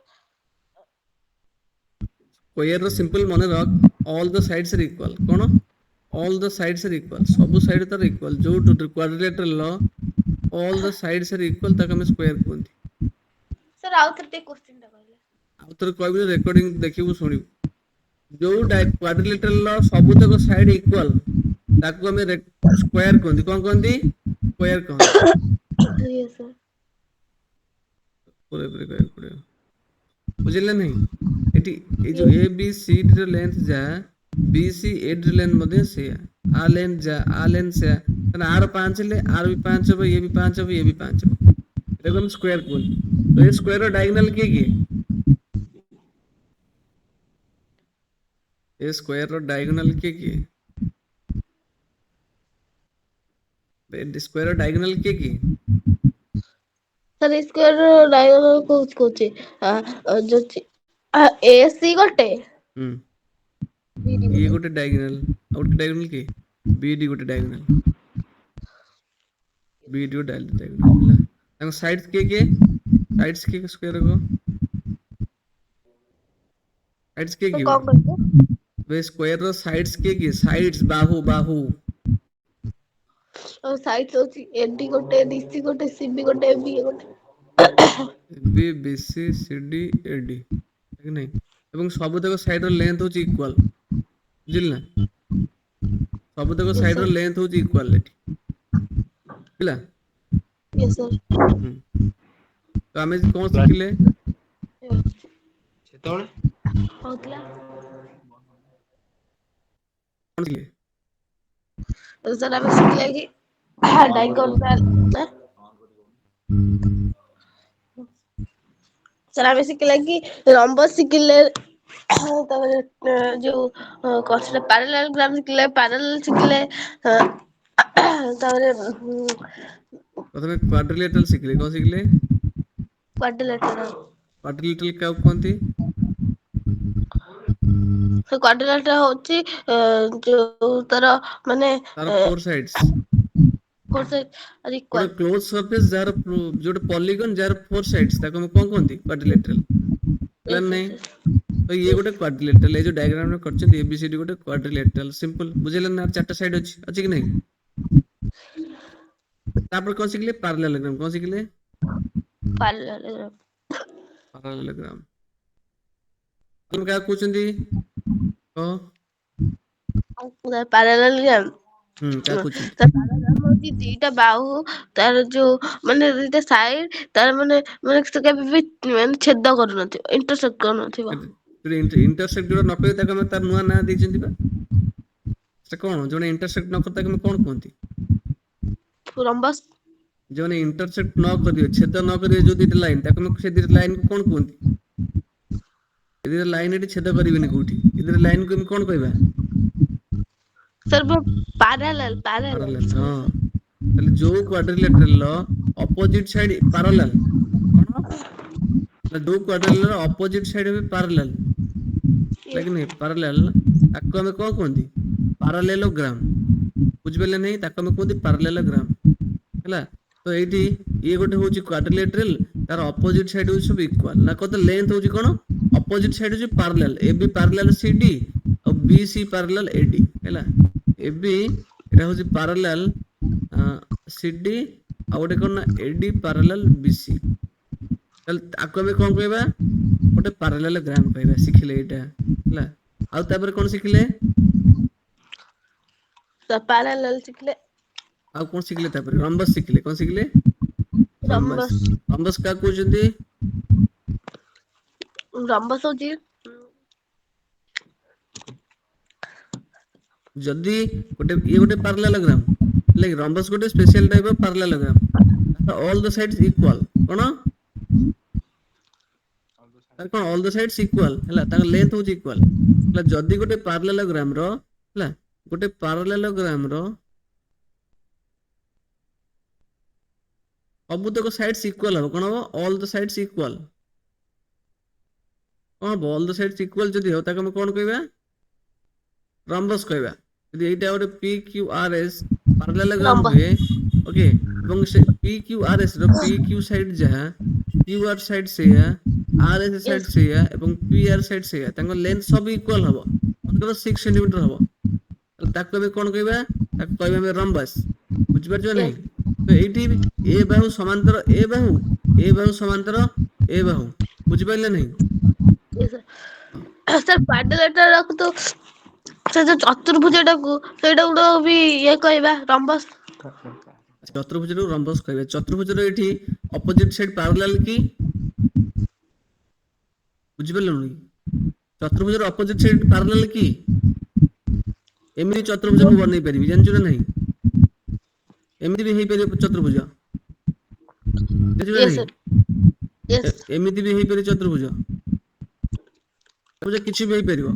स्क्वायर रो सिंपल माने रख all the sides are equal कोन all the sides are equal सब साइड तार इक्वल जो क्वाड्रिलेटरल लो all the sides are equal ताक हम स्क्वायर कहंती सर आउट थे क्वेश्चन टा कहले आ तोर कहबी रिकॉर्डिंग देखिबो सुनिबो जो क्वाड्रिलेटरल लो सबतक साइड इक्वल ताकू हम स्क्वायर कहंती कोन कहंती स्क्वायर कहंती यस सर पूरे पूरे कहबो पड़ियो बुझिले नहीं एटी ए जो ए बी सी डी ର ଲେନ୍ଥ ଯା बी सी ए डी ର ଲେନ୍ଥ ମଧ୍ୟ ସେଇଆ आ ଲେନ୍ଥ ଯା आ ଲେନ୍ଥ ସେଇଆ ତାହେଲେ आर 5 ହେଲେ आर भी 5 ହେବ ये भी 5 ହେବ ये भी 5 ହେବ ଏଟାକୁ ଆମେ ସ୍କ୍ୱାର କୁହନ୍ତି ତ ଏ ସ୍କ୍ୱାର ର ଡାଇଗୋନାଲ କିଏ କିଏ ए स्क्वायर ର ଡାଇଗୋନାଲ କିଏ କିଏ ए स्क्वायर ର ଡାଇଗୋନାଲ କିଏ କିଏ सर स्क्वायर डायगोनल कोचे जो ए सी गोटे ହୁଁ बी डी ये गोटे ଗୋଟେ ଡାଇଗୋନାଲ ଆଉ ଗୋଟେ ଡାଇଗୋନାଲ କିଏ बी डी ଗୋଟେ ଡାଇଗୋନାଲ बी डी ଗୋଟେ ଡାଇଗୋନାଲ ହେଲା ତାଙ୍କ ସାଇଡ୍ସ କିଏ କିଏ ସାଇଡ୍ସ କିଏ ସ୍କ୍ୱାର ର साइड्स के सर क्यों कौन कहले वे स्क्वायर रो साइड्स के की साइड्स बाहु बाहु साइड होची एडी गोटे डीसी गोटे सीबी गोटे बी गोटे B B C C D A D ठीक नहीं এবং ସବୁତକ ସାଇଡ୍ ର ଲେନ୍ଥ ହଉଛି ଇକ୍ୱାଲ ବୁଝିଲ ନା ସବୁତକ यस ସାଇଡ୍ ର सर ଲେନ୍ଥ ହଉଛି ଇକ୍ୱାଲ ଏଠି ହେଲା Yes, sir. ହୁଁ ତ ଆମେ କଣ ଶିଖିଲେ? ସେତେବେଳେ ହଉଥିଲା। କଣ ଶିଖିଲେ? ତ ସାର୍ ଆମେ ଶିଖିଲେ କି ଡାଇଗୋନାଲ ସାର୍ ଆମେ ଶିଖିଲେ କି ରମ୍ବସ୍ ଶିଖିଲେ ତାପରେ ଯୋଉ କଣ ସେଟା ପାରାଲାଲୋଗ୍ରାମ ଶିଖିଲେ ପାରାଲାଲ ଶିଖିଲେ ତାପରେ ପ୍ରଥମେ କ୍ୱାଡ୍ରିଲେଟରାଲ ଶିଖିଲେ। କଣ ଶିଖିଲେ? କ୍ୱାଡ୍ରିଲେଟରାଲ। କ୍ୱାଡ୍ରିଲେଟରାଲ କାହାକୁ କୁହନ୍ତି? ସେ କ୍ୱାଡ୍ରିଲେଟରାଲ ହଉଛି ଯୋଉ ତାର ମାନେ ତାର ଫୋର ସାଇଡ୍ସ। ଗୋଟେ ଇକ୍ୱାଲ। କ୍ଲୋଜ ସରଫେସ ଯାହାର ଯୋଉଟା ପଲିଗନ ଯାହାର ଫୋର ସାଇଡ୍ସ ତାକୁ ଆମେ କଣ କୁହନ୍ତି? କ୍ୱାଡ୍ରିଲେଟରାଲ। ହେଲା ନା ନାଇଁ? ତ ଇଏ ଗୋଟେ କ୍ୱାଡ୍ରିଲେଟରାଲ। ଏଇ ଯୋଉ ଡାଇଗ୍ରାମ ରେ କରିଛନ୍ତି ABCD ଗୋଟେ କ୍ୱାଡ୍ରିଲେଟରାଲ। ସିମ୍ପଲ ବୁଝିଲେ ନା? ଚାରିଟା ସାଇଡ୍ ଅଛି କି ନାଇଁ? ତାପରେ କଣ ଶିଖିଲେ? ପାରାଲାଲୋଗ୍ରାମ। କଣ ଶିଖିଲେ? ପାରାଲାଲୋଗ୍ରାମ। ପାରାଲାଲୋଗ୍ରାମ। ତମେ କାହାକୁ କହୁଛନ୍ତି? କହ। ପାରାଲାଲୋଗ୍ରାମ କାହାକୁ କହୁଛନ୍ତି? ପାରାଲାଲ ହଉଛି ଦିଟା ବାହୁ ତାର ଯୋଉ ମାନେ ଦିଟା ସାଇଡ ତାର ମାନେ ସେ କେବେ ବି ମାନେ ଛେଦ କରୁନଥିବ ଇଣ୍ଟରସେକ୍ଟ କରୁନଥିବ। ଇଣ୍ଟରସେକ୍ଟ ଯୋଉଟା ନ କରିବ ତାକୁ ଆମେ ତାର ନୂଆ ନାଁ ଦେଇଛନ୍ତି ବା। ସେ କଣ? ଜଣେ ଇଣ୍ଟରସେକ୍ଟ ନ କରି ତାକୁ ଆମେ କଣ କୁହନ୍ତି? ରମ୍ବସ୍। ଯୋଉମାନେ ଇଣ୍ଟରସେକ୍ଟ ନ କରିବେ ଛେଦ ନ କରିବେ ଯୋଉ ଦିଟା ଲାଇନ ତାକୁ ଆମେ ସେ ଦିଟା ଲାଇନକୁ କଣ କୁହନ୍ତି? ଏ ଦିଟା ଲାଇନ ଏଠି ଛେଦ କରିବେନି କୋଉଠି। ଏ ଦିଟା ଲାଇନକୁ ଆମେ କଣ କହିବା? Sir parallel parallel. ହଁ। ତାହେଲେ ଯୋଉ କ୍ୱାଡ୍ରିଲେଟରାଲ ର ଅପୋଜିଟ ସାଇଡ ପାରାଲାଲ କଣ? ନା ଯୋଉ କ୍ୱାଡ୍ରିଲେଟରାଲ ର ଅପୋଜିଟ ସାଇଡ হবে ପାରାଲାଲ। ହେଲା କି ନାଇଁ? ପାରାଲାଲ ତାକୁ ଆମେ କଣ କୁହନ୍ତି? ପାରାଲେଲୋଗ୍ରାମ। ବୁଝିପାରିଲେ ନାଇଁ? ତାକୁ ଆମେ କୁହନ୍ତି ପାରାଲେଲୋଗ୍ରାମ। ହେଲା। ତ ଏଇଠି ଇଏ ଗୋଟେ ହଉଛି କ୍ୱାଡ୍ରିଲେଟରାଲ ତାର ଅପୋଜିଟ ସାଇଡ ହଉଛି ସବୁ ଇକ୍ୱାଲ। ନା କତ ଲେନ୍ଥ ହଉଛି କଣ? ଅପୋଜିଟ ସାଇଡ ହଉଛି ପାରାଲାଲ। AB ପାରାଲାଲ CD ଆଉ BC ପାରାଲାଲ AD ହେଲା। AB ଏଟା ହଉଛି ପାରାଲାଲ CD ଆଉ ଗୋଟେ କଣ ନା AD ପାରାଲାଲ BC। ତାହେଲେ ତାକୁ ଆମେ କଣ କହିବା? ଗୋଟେ ପାରାଲାଲୋଗ୍ରାମ କହିବା। ଶିଖିଲେ ଏଇଟା ହେଲା। ଆଉ ତାପରେ କଣ ଶିଖିଲେ? ପାରାଲାଲ ଶିଖିଲେ। ଆଉ କଣ ଶିଖିଲେ ତାପରେ? ରମ୍ବସ ଶିଖିଲେ। କଣ ଶିଖିଲେ? ରମ୍ବସ। ରମ୍ବସ୍ ରମ୍ବସ କାହାକୁ କହୁଛନ୍ତି? ରମ୍ବସ ହଉଛି ଯଦି ଇଏ ଗୋଟେ ପାରାଲାଲୋଗ୍ରାମ ହେଲା କି? ରମ୍ବସ ଗୋଟେ special type of parallelogram. All the sides equal. କଣ? ତାର କଣ? ଅଲ୍ ଦ ସାଇଡ୍ସ ଇକ୍ୱାଲ ହେଲା। ତାଙ୍କ ଲେନ୍ଥ ହଉଛି ଇକ୍ୱାଲ। ହେଲା। ଯଦି ଗୋଟେ ପାରାଲାଲୋଗ୍ରାମ ର ହେଲା ଗୋଟେ ପାରାଲାଲୋଗ୍ରାମ ର ସବୁତକ ସାଇଡ୍ସ ଇକ୍ୱାଲ ହବ। କଣ ହବ? All the sides equal. କଣ ହବ? ଅଲ୍ ଦ ସାଇଡ୍ସ ଇକ୍ୱାଲ ଯଦି ହବ ତାକୁ ଆମେ କଣ କହିବା? ରମ୍ବସ କହିବା। ଯଦି ଏଇଟା ଗୋଟେ PQRS ପାରାଲାଲୋଗ୍ରାମ ରମ୍ବସ୍। ହୁଏ ଓକେ ଏବଂ ସେ PQRS ର PQ ସାଇଡ ଯାହା QR ସାଇଡ ସେଇଆ RS Yes. ସାଇଡ ସେଇଆ ଏବଂ PR ସାଇଡ ସେଇଆ ତାଙ୍କ ଲେନ୍ଥ ସବୁ ଇକ୍ୱାଲ ହବ। ମନେକର 6 ସେଣ୍ଟିମିଟର ହବ। ତାକୁ ଆମେ କଣ କହିବା? ତାକୁ କହିବା ଆମେ ରମ୍ବସ। ବୁଝିପାରୁଛ Yes. ନାହିଁ? ତ ଏଇଠି ଏ ବାହୁ ସମାନ୍ତର ଏ ବାହୁ ସମାନ୍ତର ଏ ବାହୁ। ବୁଝିପାରିଲେ ନାହିଁ? ସାର୍ କ୍ୱାଡ୍ରିଲେଟରାଲ ରଖନ୍ତୁ ସେ ଯୋଉ ଚତୁର୍ଭୁଜ ଟାକୁ ସେଇଟା ଗୋଟେ ବି ଇଏ କହିବା ରମ୍ବସ। ଚତୁର୍ଭୁଜକୁ ରମ୍ବସ କହିବା। ଚତୁର୍ଭୁଜର ଏଇଠି ଅପୋଜିଟ ସାଇଡ ପାରାଲାଲ କି? ବୁଝିପାରିଲୁନି? ଚତୁର୍ଭୁଜର ଅପୋଜିଟ ସାଇଡ ପାରାଲାଲ କି? ଏମିତି ଚତୁର୍ଭୁଜ ମୁଁ ବନେଇ ପାରିବି। ଜାଣିଛୁ ନା ନାହିଁ? ଏମିତି ବି ହେଇପାରିବ ଚତୁର୍ଭୁଜ। ଜାଣିଛୁ ନା ୟେସ୍ ନାହିଁ? ସାର୍ ୟେସ୍ ଏମିତି ବି ହେଇପାରିବ ଚତୁର୍ଭୁଜ। ଚତୁର୍ଭୁଜ କିଛି ବି ହେଇପାରିବ।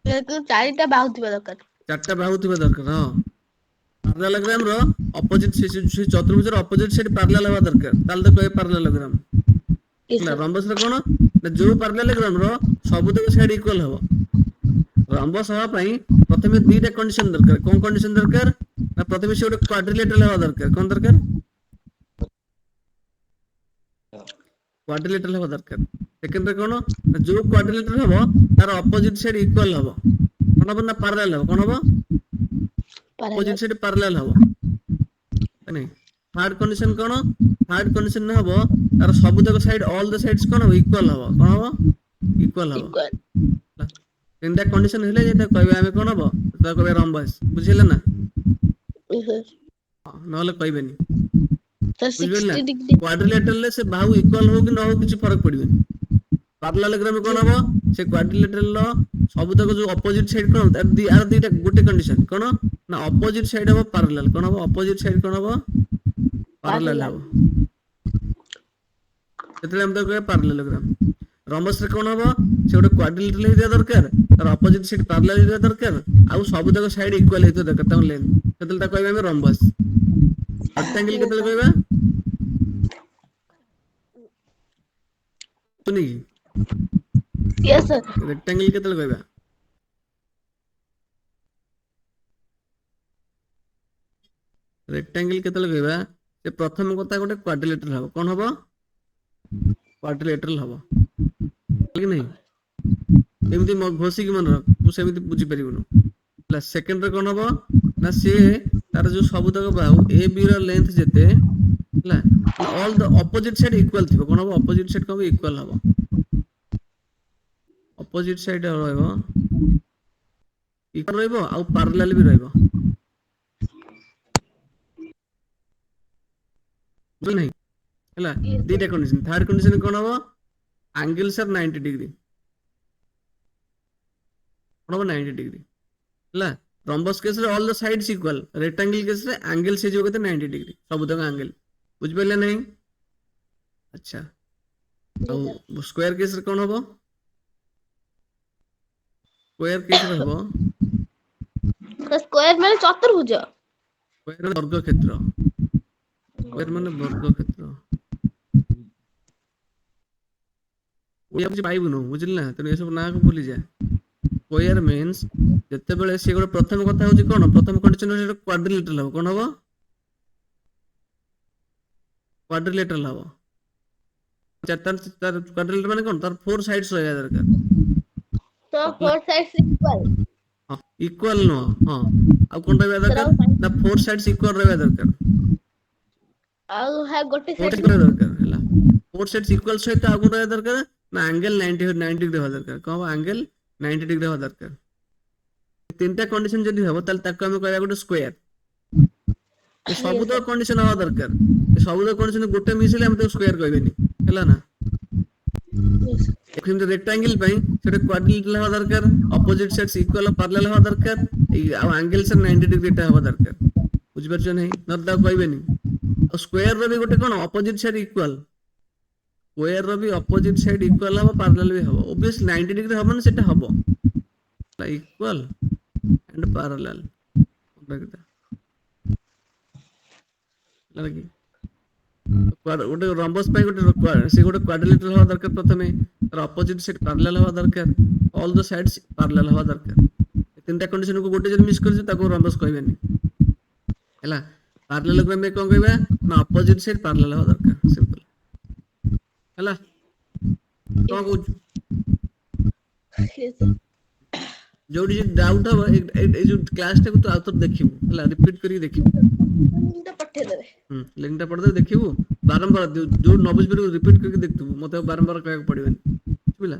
କିନ୍ତୁ ଚାରିଟା ବାହୁ ଥିବା ଦରକାର। ଚାରିଟା ବାହୁ ଥିବା ଦରକାର। ହଁ। ପାରାଲାଲୋଗ୍ରାମ ର ଅପୋଜିଟ ସେ ଚତୁର୍ଭୁଜର ଅପୋଜିଟ ସାଇଡ ପାରାଲାଲ ହବା ଦରକାର। ତାହେଲେ ତାକୁ କହିବା ପାରାଲାଲୋଗ୍ରାମ। ୟେସ୍ ହେଲା। ସାର୍ ରମ୍ବସର କଣ? ନା ଯୋଉ ପାରାଲାଲୋଗ୍ରାମ ର ସବୁତକ ସାଇଡ ଇକ୍ୱାଲ ହବ। ରମ୍ବସ ହବା ପାଇଁ ପ୍ରଥମେ ଦିଟା କଣ୍ଡିସନ ଦରକାର। କଣ କଣ୍ଡିସନ ଦରକାର? ନା ପ୍ରଥମେ ସେ ଗୋଟେ କ୍ୱାଡ୍ରିଲେଟରାଲ ହବା ଦରକାର। କଣ ଦରକାର? କ୍ୱାଡ୍ରିଲେଟରାଲ ହବା ଦରକାର। ସେକେଣ୍ଡରେ କଣ? ନା ଯୋଉ କ୍ୱାଡ୍ରିଲେଟରାଲ ହବ ତାର ଅପୋଜିଟ ସାଇଡ ଇକ୍ୱାଲ ହବ। କଣ ହବ? ନା ପାରାଲାଲ ହବ। କଣ ହବ? ପାରାଲାଲ ଅପୋଜିଟ ସାଇଡ ପାରାଲାଲ ହବ। ନାଇଁ। ଥାର୍ଡ କଣ୍ଡିସନ କଣ? ଥାର୍ଡ କଣ୍ଡିସନରେ ହବ ତାର ସବୁତକ ସାଇଡ ଅଲ୍ ଦ ସାଇଡ୍ସ କଣ ହବ? ଇକ୍ୱାଲ ହବ। କଣ ହବ? ଇକ୍ୱାଲ ହବ। ଇକ୍ୱାଲ ତିନିଟା କଣ୍ଡିସନ ହେଲେ ତାକୁ କହିବା ଆମେ କଣ ହବ? ତାକୁ କହିବା ରମ୍ବସ। ବୁଝିହେଲା ନା? Yes sir. ହଁ। ନହେଲେ କହିବେନି। सर बुझिପାରିଲେ 60 डिग्री क्वाड्रिलेटरल से बाहु इक्वल हो कि न हो किसी फरक पड़िबनी पैरेललोग्राम में कोन हबो से क्वाड्रिलेटरल रो सबुतक जो अपोजिट साइड कोन तार दी आर दीटा गोटे कंडीशन कोन ना अपोजिट साइड हबो पैरेलल कोन हबो अपोजिट साइड कोन हबो पैरेलल पैरेलल हबो सेतले हम तो कहबा पैरेललोग्राम रम्बस रे कोन हबो से गोटे क्वाड्रिलेटरल हे दिया दरकार तार अपोजिट साइड पैरेलल हे दिया दरकार आउ सबुतक साइड इक्वल हे दरकार ताऊ लेंथ सेतले ता कहबा हम रम्बस रेक्टेंगल केतले कहबा सुनी यस सर रेक्टेंगल केतले कहबा रेक्टेंगल केतले कहबा से प्रथम कथा गोटे क्वाड्रिलेटरल हबो कोन हबो क्वाड्रिलेटरल हबो कि नहीं एमती घोषी की मन रख तू सेमती बुझी परिबनु प्लस सेकंड रे कोन हबो ना से तार जो सबुतक बाहु ए बी रो लेंथ जेते ला all the opposite side equal थिबो कोन हबो अपोजिट साइड को इक्वल हबो अपोजिट साइड रहबो इक्वल रहबो आ पैरेलल भी रहबो बुझ नहीं हला दीटा कंडीशन थर्ड कंडीशन कोन हबो एंगल्स आर 90 डिग्री कोन हबो 90 डिग्री हला रम्बस केस रे all the sides equal rectangle case रे एंगल से जो कहते 90 डिग्री सब तक एंगल बुझ पले नहीं अच्छा तो स्क्वायर केस रे कोन हबो स्क्वायर केस रे हबो स्क्वायर माने चतुर्भुज स्क्वायर माने वर्ग क्षेत्र स्क्वायर माने वर्ग क्षेत्र ओया बुझी पाइबुनु बुझिल ना तने ए सब ना को भूली जा स्क्वायर मींस जते बेले से गोटे प्रथम कथा होची कोन प्रथम कंडीशन है क्वाड्रिलेटरल हबो कोन हबो क्वाड्रिलेटरल हबो चार क्वाड्रिलेटरल माने कोन तार फोर साइड्स रहया दरकार तो फोर साइड्स इक्वल हां इक्वल नो हां आ कोन रहया दरकार ना फोर साइड्स इक्वल रहया दरकार आउ है गोटे फोर साइड साइड दरकार हला फोर साइड्स इक्वल सहित आ कोन रहया दरकार ना एंगल 90 डिग्री हो दरकार कहबो एंगल 90 डिग्री हो दरकार तीनटा कंडीशन जदी हबो ताल ताको हम कहबा गोटे स्क्वायर ए सब तो कंडीशन हवा दरकार ए सब तो कंडीशन गोटे मिसले हम तो स्क्वायर कहबेनी हला ना एक रेक्टेंगल पई सेटा क्वाड्रिलेटरल हवा दरकार अपोजिट साइड्स इक्वल पैरेलल हवा दरकार आ एंगल से 90 डिग्री टा हवा दरकार बुझ परछ नहीं नरदा कहबेनी आ स्क्वायर रो भी गोटे कोन opposite side equal square rho भी अपोजिट साइड इक्वल हवा पैरेलल भी हवा ऑब्वियसली 90 डिग्री हबो ना सेटा हबो इक्वल एंड पैरेलल लगी गोटे रम्बस पे गोटे से गोटे क्वाड्रिलेटरल हवा दरकार प्रथमे तार अपोजिट साइड पैरेलल हवा दरकार ऑल द साइड्स पैरेलल हवा दरकार तीनटा कंडीशन को गोटे जन मिस कर ताको रम्बस कहबेनी हला पैरेललोग्राम में कोन कहबा ना अपोजिट साइड पैरेलल हवा दरकार सिंपल हला तो को जोडी डाउट हो ए जो क्लास टा को तो आउतर देखिबो हला रिपीट करी देखिबो लिंक पठे देबे लिंक टा पढ़ दे देखिबो बारंबार जो न बुझ पर रिपीट करके देखतु मते बारंबार कहक पड़िबनी बुझला